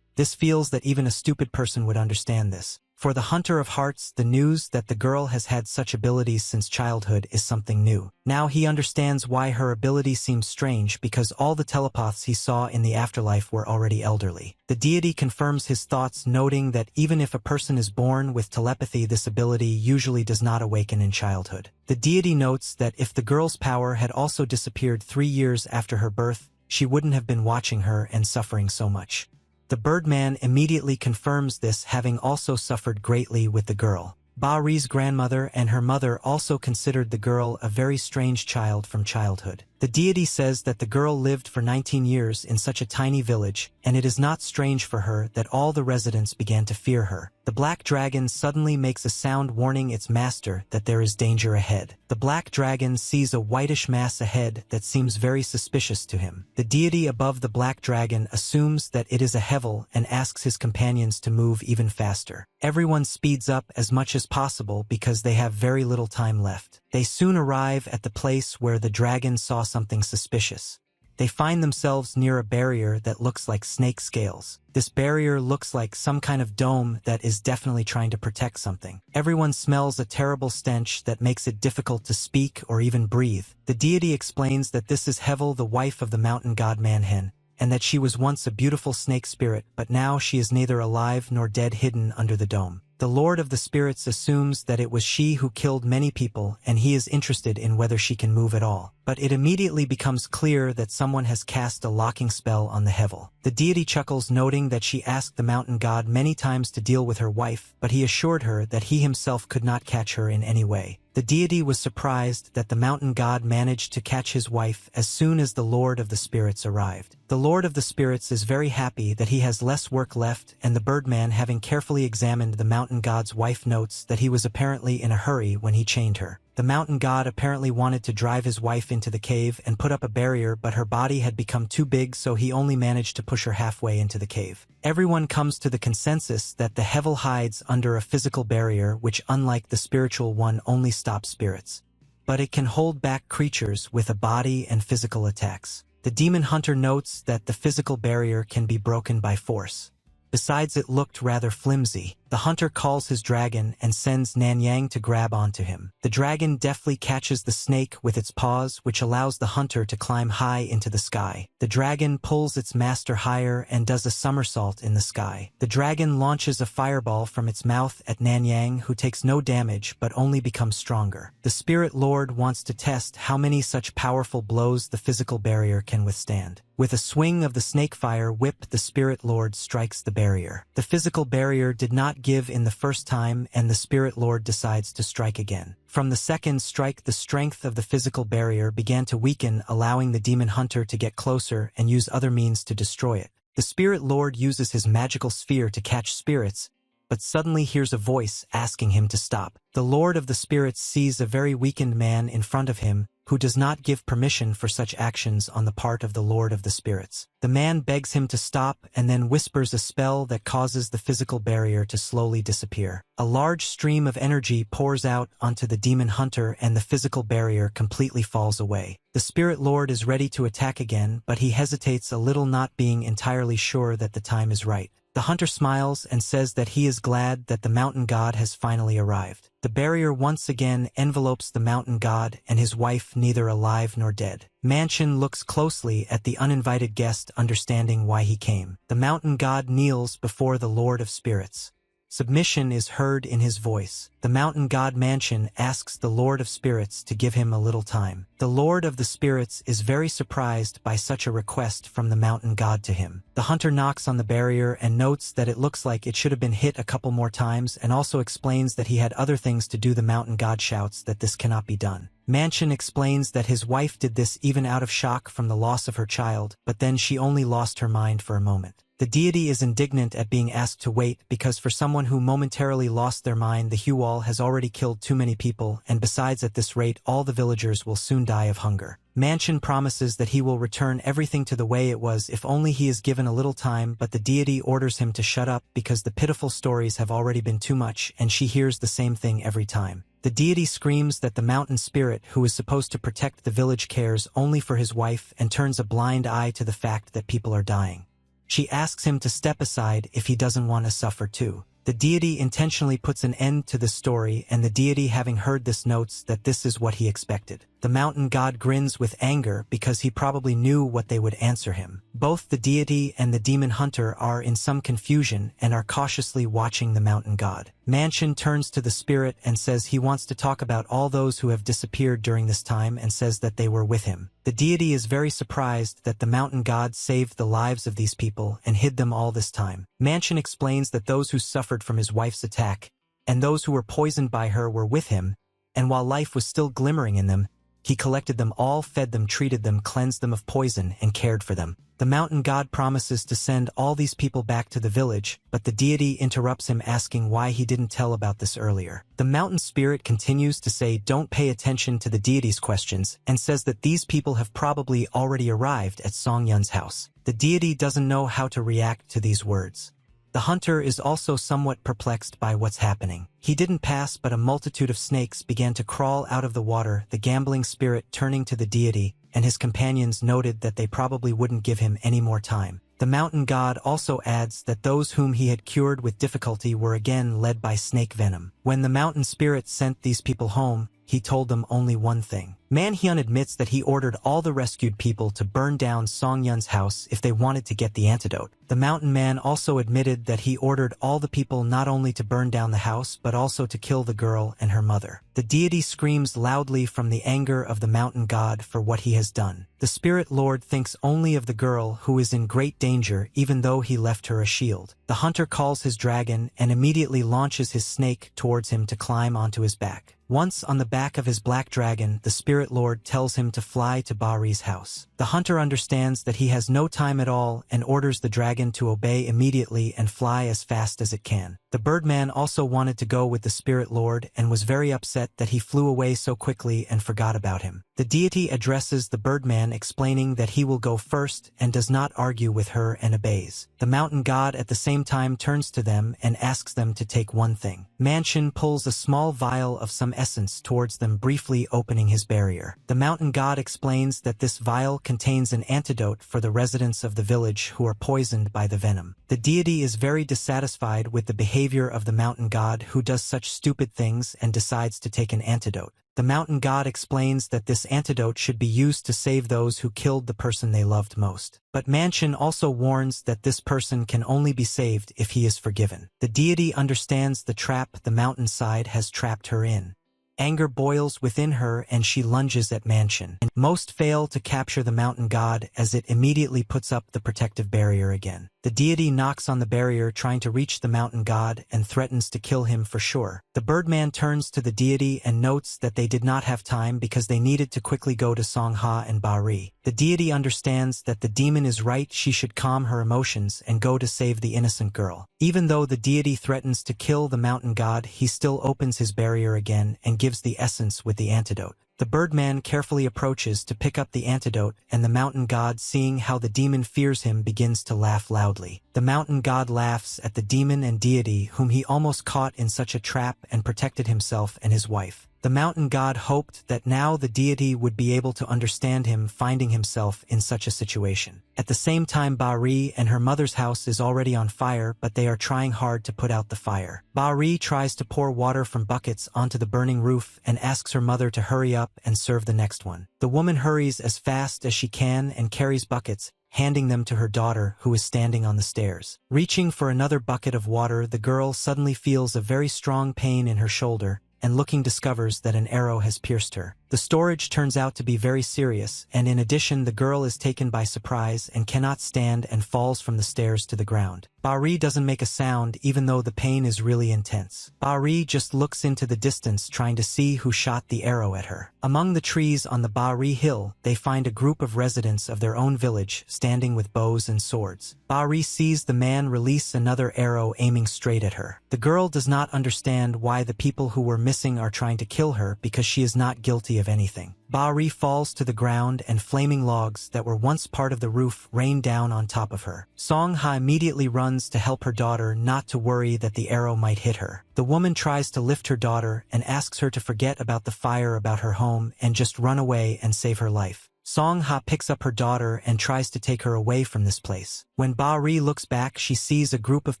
This feels that even a stupid person would understand this. For the hunter of hearts, the news that the girl has had such abilities since childhood is something new. Now he understands why her ability seems strange, because all the telepaths he saw in the afterlife were already elderly. The deity confirms his thoughts, noting that even if a person is born with telepathy, this ability usually does not awaken in childhood. The deity notes that if the girl's power had also disappeared 3 years after her birth, she wouldn't have been watching her and suffering so much. The birdman immediately confirms this, having also suffered greatly with the girl. Bari's grandmother and her mother also considered the girl a very strange child from childhood. The deity says that the girl lived for 19 years in such a tiny village, and it is not strange for her that all the residents began to fear her. The black dragon suddenly makes a sound warning its master that there is danger ahead. The black dragon sees a whitish mass ahead that seems very suspicious to him. The deity above the black dragon assumes that it is a Hevel and asks his companions to move even faster. Everyone speeds up as much as possible because they have very little time left. They soon arrive at the place where the dragon saw something suspicious. They find themselves near a barrier that looks like snake scales. This barrier looks like some kind of dome that is definitely trying to protect something. Everyone smells a terrible stench that makes it difficult to speak or even breathe. The deity explains that this is Hevel, the wife of the mountain god Manhen, and that she was once a beautiful snake spirit, but now she is neither alive nor dead, hidden under the dome. The Lord of the Spirits assumes that it was she who killed many people, and he is interested in whether she can move at all. But it immediately becomes clear that someone has cast a locking spell on the Hevel. The deity chuckles, noting that she asked the mountain god many times to deal with her wife, but he assured her that he himself could not catch her in any way. The deity was surprised that the mountain god managed to catch his wife as soon as the Lord of the Spirits arrived. The Lord of the Spirits is very happy that he has less work left, and the birdman, having carefully examined the mountain god's wife, notes that he was apparently in a hurry when he chained her. The mountain god apparently wanted to drive his wife into the cave and put up a barrier, but her body had become too big, so he only managed to push her halfway into the cave. Everyone comes to the consensus that the Hevel hides under a physical barrier which, unlike the spiritual one, only stops spirits. But it can hold back creatures with a body and physical attacks. The demon hunter notes that the physical barrier can be broken by force. Besides, it looked rather flimsy. The hunter calls his dragon and sends Nanyang to grab onto him. The dragon deftly catches the snake with its paws, which allows the hunter to climb high into the sky. The dragon pulls its master higher and does a somersault in the sky. The dragon launches a fireball from its mouth at Nanyang, who takes no damage but only becomes stronger. The spirit lord wants to test how many such powerful blows the physical barrier can withstand. With a swing of the snake fire whip, the spirit lord strikes the barrier. The physical barrier did not give in the first time, and the spirit lord decides to strike again. From the second strike, the strength of the physical barrier began to weaken, allowing the demon hunter to get closer and use other means to destroy it. The spirit lord uses his magical sphere to catch spirits, but suddenly hears a voice asking him to stop. The Lord of the Spirits sees a very weakened man in front of him, who does not give permission for such actions on the part of the Lord of the Spirits. The man begs him to stop and then whispers a spell that causes the physical barrier to slowly disappear. A large stream of energy pours out onto the demon hunter and the physical barrier completely falls away. The Spirit Lord is ready to attack again, but he hesitates a little, not being entirely sure that the time is right. The hunter smiles and says that he is glad that the mountain god has finally arrived. The barrier once again envelopes the mountain god and his wife, neither alive nor dead. Mansion looks closely at the uninvited guest, understanding why he came. The mountain god kneels before the Lord of Spirits. Submission is heard in his voice. The mountain god Mansion asks the Lord of Spirits to give him a little time. The Lord of the Spirits is very surprised by such a request from the mountain god to him. The hunter knocks on the barrier and notes that it looks like it should have been hit a couple more times, and also explains that he had other things to do. The mountain god shouts that this cannot be done. Mansion explains that his wife did this even out of shock from the loss of her child, but then she only lost her mind for a moment. The deity is indignant at being asked to wait because for someone who momentarily lost their mind, the Hual has already killed too many people, and besides, at this rate all the villagers will soon die of hunger. Mansion promises that he will return everything to the way it was if only he is given a little time, but the deity orders him to shut up because the pitiful stories have already been too much, and she hears the same thing every time. The deity screams that the mountain spirit, who is supposed to protect the village, cares only for his wife and turns a blind eye to the fact that people are dying. She asks him to step aside if he doesn't want to suffer too. The deity intentionally puts an end to the story, and the deity, having heard this, notes that this is what he expected. The mountain god grins with anger because he probably knew what they would answer him. Both the deity and the demon hunter are in some confusion and are cautiously watching the mountain god. Mansion turns to the spirit and says he wants to talk about all those who have disappeared during this time and says that they were with him. The deity is very surprised that the mountain god saved the lives of these people and hid them all this time. Mansion explains that those who suffered from his wife's attack and those who were poisoned by her were with him, and while life was still glimmering in them, he collected them all, fed them, treated them, cleansed them of poison, and cared for them. The mountain god promises to send all these people back to the village, but the deity interrupts him, asking why he didn't tell about this earlier. The mountain spirit continues to say don't pay attention to the deity's questions, and says that these people have probably already arrived at Song Yun's house. The deity doesn't know how to react to these words. The hunter is also somewhat perplexed by what's happening. He didn't pass, but a multitude of snakes began to crawl out of the water, the gambling spirit turning to the deity, and his companions noted that they probably wouldn't give him any more time. The mountain god also adds that those whom he had cured with difficulty were again led by snake venom. When the mountain spirit sent these people home, he told them only one thing. Manhyun admits that he ordered all the rescued people to burn down Song Yun's house if they wanted to get the antidote. The mountain man also admitted that he ordered all the people not only to burn down the house but also to kill the girl and her mother. The deity screams loudly from the anger of the mountain god for what he has done. The spirit lord thinks only of the girl, who is in great danger even though he left her a shield. The hunter calls his dragon and immediately launches his snake towards him to climb onto his back. Once on the back of his black dragon, the spirit lord tells him to fly to Bari's house. The hunter understands that he has no time at all and orders the dragon to obey immediately and fly as fast as it can. The birdman also wanted to go with the spirit lord and was very upset that he flew away so quickly and forgot about him. The deity addresses the birdman, explaining that he will go first and does not argue with her and obeys. The mountain god at the same time turns to them and asks them to take one thing. Mansion pulls a small vial of some essence towards them, briefly opening his barrier. The mountain god explains that this vial contains an antidote for the residents of the village who are poisoned by the venom. The deity is very dissatisfied with the behavior of the mountain god, who does such stupid things, and decides to take an antidote. The mountain god explains that this antidote should be used to save those who killed the person they loved most. But Mansion also warns that this person can only be saved if he is forgiven. The deity understands the trap the mountainside has trapped her in. Anger boils within her and she lunges at Mansion. Most fail to capture the mountain god as it immediately puts up the protective barrier again. The deity knocks on the barrier, trying to reach the mountain god, and threatens to kill him for sure. The birdman turns to the deity and notes that they did not have time because they needed to quickly go to Songha and Bari. The The deity understands that the demon is right. She should calm her emotions and go to save the innocent girl. Even though the deity threatens to kill the mountain god, he still opens his barrier again and gives the essence with the antidote. The birdman carefully approaches to pick up the antidote, and the mountain god, seeing how the demon fears him, begins to laugh loudly. The mountain god laughs at the demon and deity whom he almost caught in such a trap and protected himself and his wife. The mountain god hoped that now the deity would be able to understand him, finding himself in such a situation. At the same time, Bari and her mother's house is already on fire, but they are trying hard to put out the fire. Bari tries to pour water from buckets onto the burning roof and asks her mother to hurry up and serve the next one. The woman hurries as fast as she can and carries buckets, handing them to her daughter, who is standing on the stairs. Reaching for another bucket of water, the girl suddenly feels a very strong pain in her shoulder, and looking discovers that an arrow has pierced her. The storage turns out to be very serious, and in addition the girl is taken by surprise and cannot stand and falls from the stairs to the ground. Bari doesn't make a sound even though the pain is really intense. Bari just looks into the distance trying to see who shot the arrow at her. Among the trees on the Bari hill, they find a group of residents of their own village standing with bows and swords. Bari sees the man release another arrow aiming straight at her. The girl does not understand why the people who were missing are trying to kill her because she is not guilty of anything. Bari falls to the ground and flaming logs that were once part of the roof rain down on top of her. Song-ha immediately runs to help her daughter, not to worry that the arrow might hit her. The woman tries to lift her daughter and asks her to forget about the fire about her home and just run away and save her life. Song-ha picks up her daughter and tries to take her away from this place. When Bari looks back, she sees a group of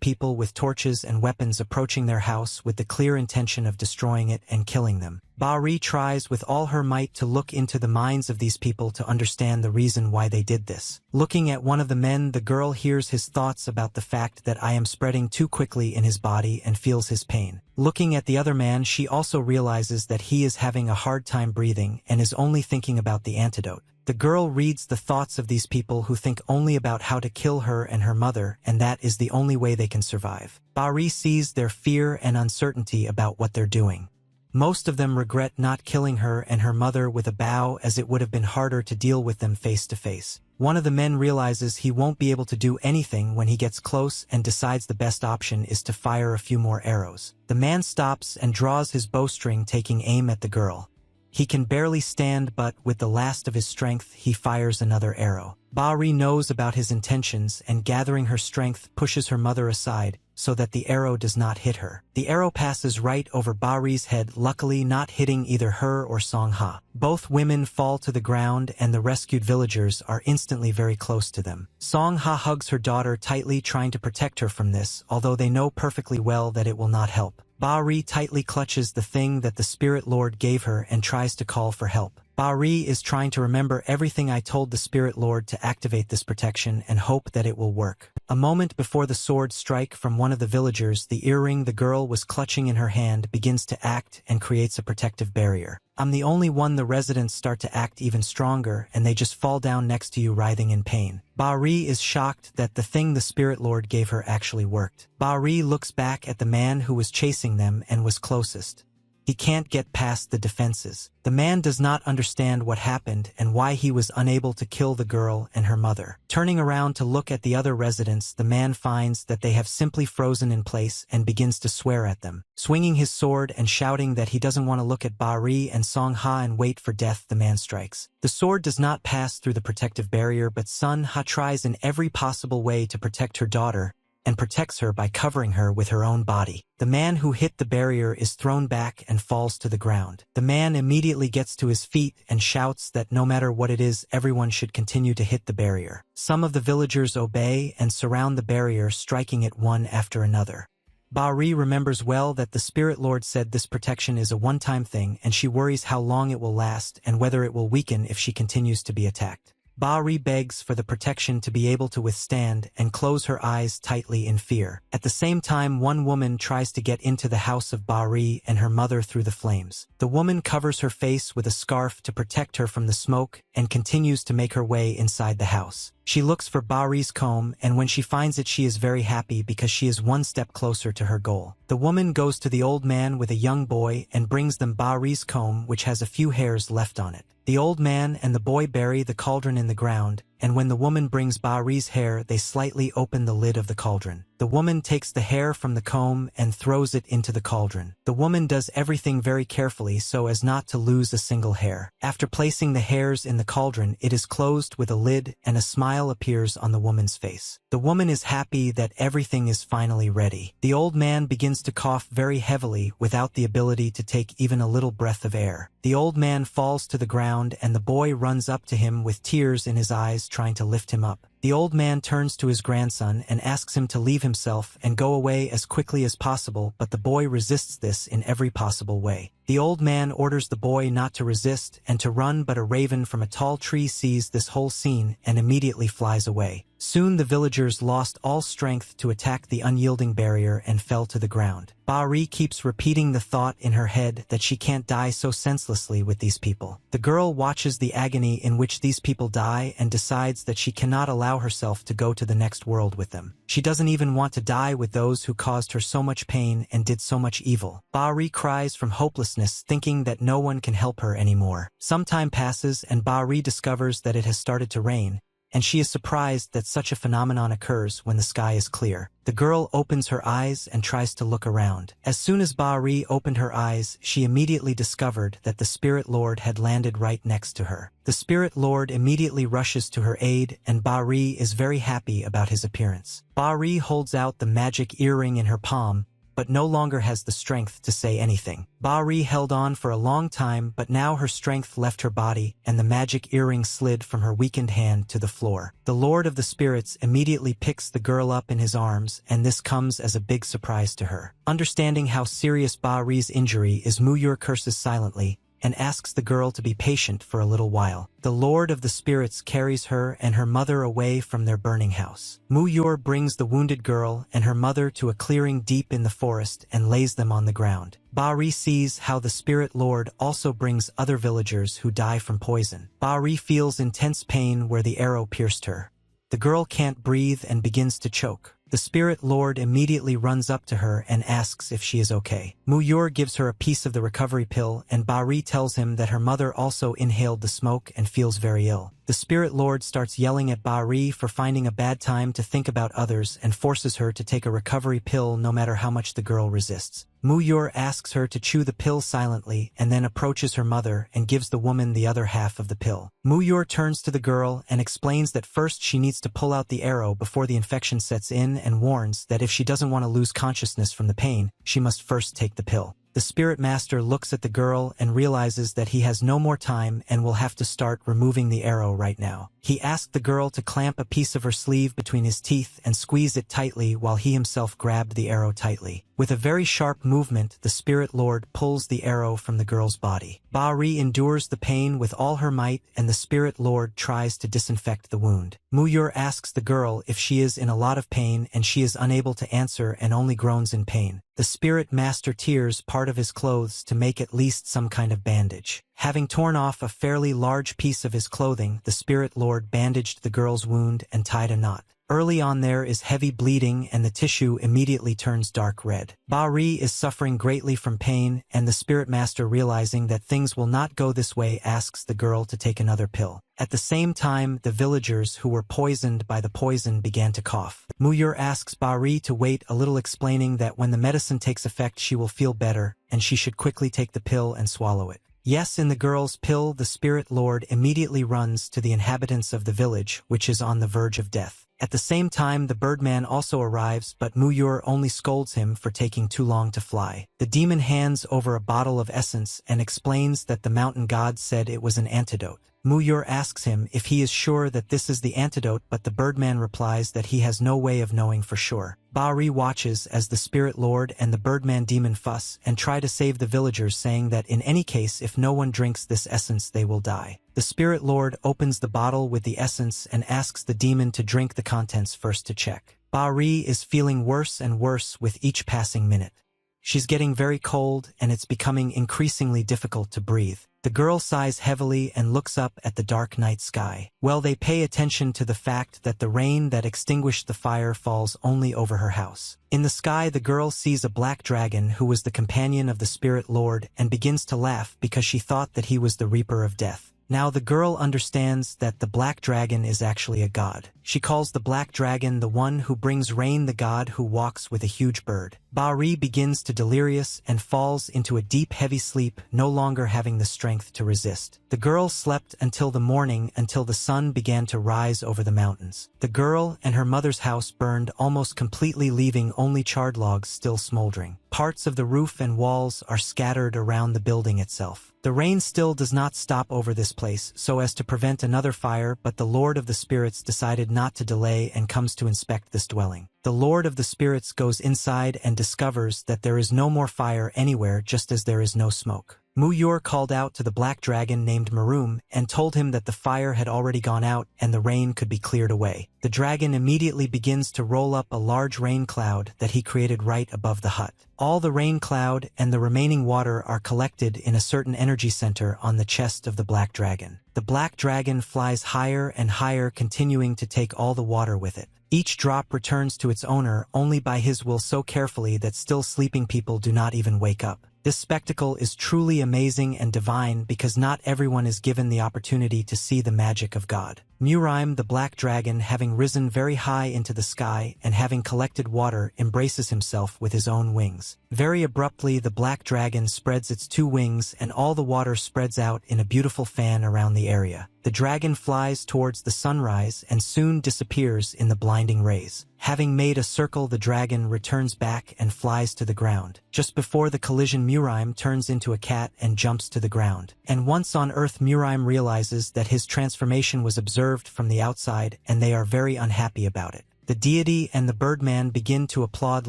people with torches and weapons approaching their house with the clear intention of destroying it and killing them. Bari tries with all her might to look into the minds of these people to understand the reason why they did this. Looking at one of the men, the girl hears his thoughts about the fact that I am spreading too quickly in his body and feels his pain. Looking at the other man, she also realizes that he is having a hard time breathing and is only thinking about the antidote. The girl reads the thoughts of these people who think only about how to kill her and her mother, and that is the only way they can survive. Bari sees their fear and uncertainty about what they're doing. Most of them regret not killing her and her mother with a bow, as it would have been harder to deal with them face to face. One of the men realizes he won't be able to do anything when he gets close and decides the best option is to fire a few more arrows. The man stops and draws his bowstring, taking aim at the girl. He can barely stand, but with the last of his strength, he fires another arrow. Bari knows about his intentions and, gathering her strength, pushes her mother aside so that the arrow does not hit her. The arrow passes right over Bari's head, luckily not hitting either her or Song-ha. Both women fall to the ground and the rescued villagers are instantly very close to them. Song-ha hugs her daughter tightly, trying to protect her from this, although they know perfectly well that it will not help. Bari tightly clutches the thing that the Spirit Lord gave her and tries to call for help. Bari is trying to remember everything I told the Spirit Lord to activate this protection and hope that it will work. A moment before the sword strike from one of the villagers, the earring the girl was clutching in her hand begins to act and creates a protective barrier. I'm the only one. The residents start to act even stronger and they just fall down next to you, writhing in pain. Bari is shocked that the thing the Spirit Lord gave her actually worked. Bari looks back at the man who was chasing them and was closest. He can't get past the defenses. The man does not understand what happened and why he was unable to kill the girl and her mother. Turning around to look at the other residents, the man finds that they have simply frozen in place and begins to swear at them. Swinging his sword and shouting that he doesn't want to look at Bari and Song-ha and wait for death, the man strikes. The sword does not pass through the protective barrier, but Sun-ha tries in every possible way to protect her daughter and protects her by covering her with her own body. The man who hit the barrier is thrown back and falls to the ground. The man immediately gets to his feet and shouts that no matter what it is, everyone should continue to hit the barrier. Some of the villagers obey and surround the barrier, striking it one after another. Bari remembers well that the Spirit Lord said this protection is a one-time thing, and she worries how long it will last and whether it will weaken if she continues to be attacked. Bari begs for the protection to be able to withstand and close her eyes tightly in fear. At the same time, one woman tries to get into the house of Bari and her mother through the flames. The woman covers her face with a scarf to protect her from the smoke and continues to make her way inside the house. She looks for Bari's comb, and when she finds it she is very happy because she is one step closer to her goal. The woman goes to the old man with a young boy and brings them Bari's comb, which has a few hairs left on it. The old man and the boy bury the cauldron in the ground, and when the woman brings Bari's hair they slightly open the lid of the cauldron. The woman takes the hair from the comb and throws it into the cauldron. The woman does everything very carefully so as not to lose a single hair. After placing the hairs in the cauldron, it is closed with a lid and a smile appears on the woman's face. The woman is happy that everything is finally ready. The old man begins to cough very heavily without the ability to take even a little breath of air. The old man falls to the ground and the boy runs up to him with tears in his eyes trying to lift him up. The old man turns to his grandson and asks him to leave himself and go away as quickly as possible, but the boy resists this in every possible way. The old man orders the boy not to resist and to run, but a raven from a tall tree sees this whole scene and immediately flies away. Soon the villagers lost all strength to attack the unyielding barrier and fell to the ground. Bari keeps repeating the thought in her head that she can't die so senselessly with these people. The girl watches the agony in which these people die and decides that she cannot allow herself to go to the next world with them. She doesn't even want to die with those who caused her so much pain and did so much evil. Bari cries from hopelessness, thinking that no one can help her anymore. Some time passes and Bari discovers that it has started to rain, and she is surprised that such a phenomenon occurs when the sky is clear. The girl opens her eyes and tries to look around. As soon as Bari opened her eyes, she immediately discovered that the Spirit Lord had landed right next to her. The Spirit Lord immediately rushes to her aid, and Bari is very happy about his appearance. Bari holds out the magic earring in her palm, but no longer has the strength to say anything. Bari held on for a long time, but now her strength left her body, and the magic earring slid from her weakened hand to the floor. The Lord of the Spirits immediately picks the girl up in his arms, and this comes as a big surprise to her. Understanding how serious Bari's injury is, Muyur curses silently and asks the girl to be patient for a little while. The Lord of the Spirits carries her and her mother away from their burning house. Muyur brings the wounded girl and her mother to a clearing deep in the forest and lays them on the ground. Bari sees how the Spirit Lord also brings other villagers who die from poison. Bari feels intense pain where the arrow pierced her. The girl can't breathe and begins to choke. The Spirit Lord immediately runs up to her and asks if she is okay. Muyur gives her a piece of the recovery pill, and Bari tells him that her mother also inhaled the smoke and feels very ill. The Spirit Lord starts yelling at Bari for finding a bad time to think about others and forces her to take a recovery pill no matter how much the girl resists. Muyur asks her to chew the pill silently and then approaches her mother and gives the woman the other half of the pill. Muyur turns to the girl and explains that first she needs to pull out the arrow before the infection sets in, and warns that if she doesn't want to lose consciousness from the pain, she must first take the pill. The Spirit Master looks at the girl and realizes that he has no more time and will have to start removing the arrow right now. He asked the girl to clamp a piece of her sleeve between his teeth and squeeze it tightly while he himself grabbed the arrow tightly. With a very sharp movement, the Spirit Lord pulls the arrow from the girl's body. Bari endures the pain with all her might, and the Spirit Lord tries to disinfect the wound. Muyur asks the girl if she is in a lot of pain, and she is unable to answer and only groans in pain. The Spirit Master tears part of his clothes to make at least some kind of bandage. Having torn off a fairly large piece of his clothing, the Spirit Lord bandaged the girl's wound and tied a knot. Early on there is heavy bleeding and the tissue immediately turns dark red. Bari is suffering greatly from pain, and the Spirit Master, realizing that things will not go this way, asks the girl to take another pill. At the same time, the villagers who were poisoned by the poison began to cough. Muyur asks Bari to wait a little, explaining that when the medicine takes effect she will feel better, and she should quickly take the pill and swallow it. Yes, in the girl's pill, the Spirit Lord immediately runs to the inhabitants of the village, which is on the verge of death. At the same time, the birdman also arrives, but Muyur only scolds him for taking too long to fly. The demon hands over a bottle of essence and explains that the mountain god said it was an antidote. Muyur asks him if he is sure that this is the antidote, but the birdman replies that he has no way of knowing for sure. Bari watches as the Spirit Lord and the birdman demon fuss and try to save the villagers, saying that in any case, if no one drinks this essence, they will die. The Spirit Lord opens the bottle with the essence and asks the demon to drink the contents first to check. Bari is feeling worse and worse with each passing minute. She's getting very cold and it's becoming increasingly difficult to breathe. The girl sighs heavily and looks up at the dark night sky. Well, they pay attention to the fact that the rain that extinguished the fire falls only over her house. In the sky, the girl sees a black dragon who was the companion of the spirit lord and begins to laugh because she thought that he was the reaper of death. Now the girl understands that the black dragon is actually a god. She calls the black dragon the one who brings rain, the god who walks with a huge bird. Ba-Ri begins to delirious and falls into a deep heavy sleep, no longer having the strength to resist. The girl slept until the morning, until the sun began to rise over the mountains. The girl and her mother's house burned almost completely, leaving only charred logs still smoldering. Parts of the roof and walls are scattered around the building itself. The rain still does not stop over this place so as to prevent another fire, but the Lord of the Spirits decided not to delay and comes to inspect this dwelling. The Lord of the Spirits goes inside and discovers that there is no more fire anywhere, just as there is no smoke. Muyur called out to the black dragon named Marum and told him that the fire had already gone out and the rain could be cleared away. The dragon immediately begins to roll up a large rain cloud that he created right above the hut. All the rain cloud and the remaining water are collected in a certain energy center on the chest of the black dragon. The black dragon flies higher and higher, continuing to take all the water with it. Each drop returns to its owner only by his will, so carefully that still sleeping people do not even wake up. This spectacle is truly amazing and divine because not everyone is given the opportunity to see the magic of God. Muraim, the black dragon, having risen very high into the sky and having collected water, embraces himself with his own wings. Very abruptly, the black dragon spreads its two wings and all the water spreads out in a beautiful fan around the area. The dragon flies towards the sunrise and soon disappears in the blinding rays. Having made a circle, the dragon returns back and flies to the ground. Just before the collision, Muraim turns into a cat and jumps to the ground. And once on Earth, Muraim realizes that his transformation was observed from the outside and they are very unhappy about it. The deity and the Birdman begin to applaud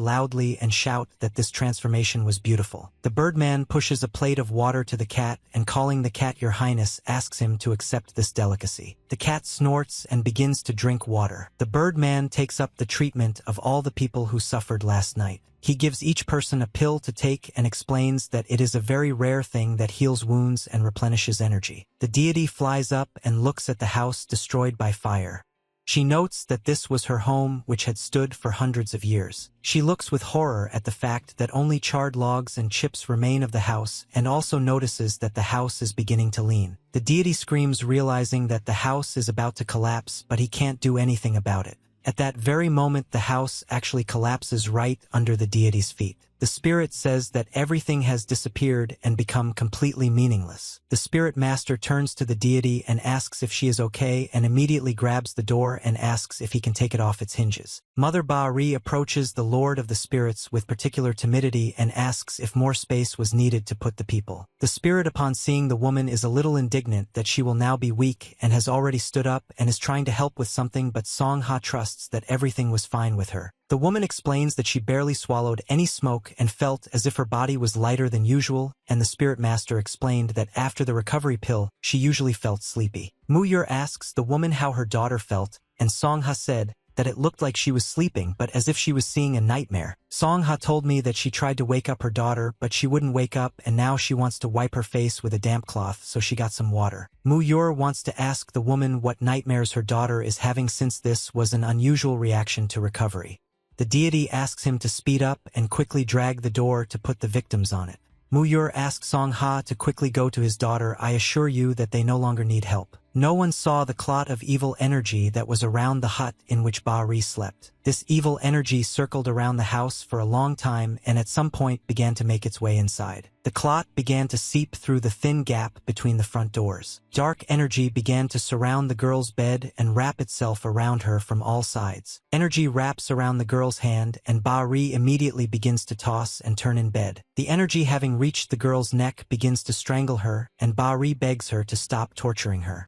loudly and shout that this transformation was beautiful. The Birdman pushes a plate of water to the cat and, calling the cat Your Highness, asks him to accept this delicacy. The cat snorts and begins to drink water. The Birdman takes up the treatment of all the people who suffered last night. He gives each person a pill to take and explains that it is a very rare thing that heals wounds and replenishes energy. The deity flies up and looks at the house destroyed by fire. She notes that this was her home, which had stood for hundreds of years. She looks with horror at the fact that only charred logs and chips remain of the house, and also notices that the house is beginning to lean. The deity screams, realizing that the house is about to collapse, but he can't do anything about it. At that very moment, the house actually collapses right under the deity's feet. The spirit says that everything has disappeared and become completely meaningless. The spirit master turns to the deity and asks if she is okay and immediately grabs the door and asks if he can take it off its hinges. Mother Ba-Ri approaches the Lord of the Spirits with particular timidity and asks if more space was needed to put the people. The spirit, upon seeing the woman, is a little indignant that she will now be weak and has already stood up and is trying to help with something, but Song Ha trusts that everything was fine with her. The woman explains that she barely swallowed any smoke and felt as if her body was lighter than usual, and the spirit master explained that after the recovery pill, she usually felt sleepy. Muyur asks the woman how her daughter felt, and Song Ha said that it looked like she was sleeping but as if she was seeing a nightmare. Song Ha told me that she tried to wake up her daughter but she wouldn't wake up, and now she wants to wipe her face with a damp cloth, so she got some water. Muyur wants to ask the woman what nightmares her daughter is having, since this was an unusual reaction to recovery. The deity asks him to speed up and quickly drag the door to put the victims on it. Muyur asks Song Ha to quickly go to his daughter. I assure you that they no longer need help. No one saw the clot of evil energy that was around the hut in which Ba-Ri slept. This evil energy circled around the house for a long time and at some point began to make its way inside. The clot began to seep through the thin gap between the front doors. Dark energy began to surround the girl's bed and wrap itself around her from all sides. Energy wraps around the girl's hand and Ba-Ri immediately begins to toss and turn in bed. The energy, having reached the girl's neck, begins to strangle her, and Ba-Ri begs her to stop torturing her.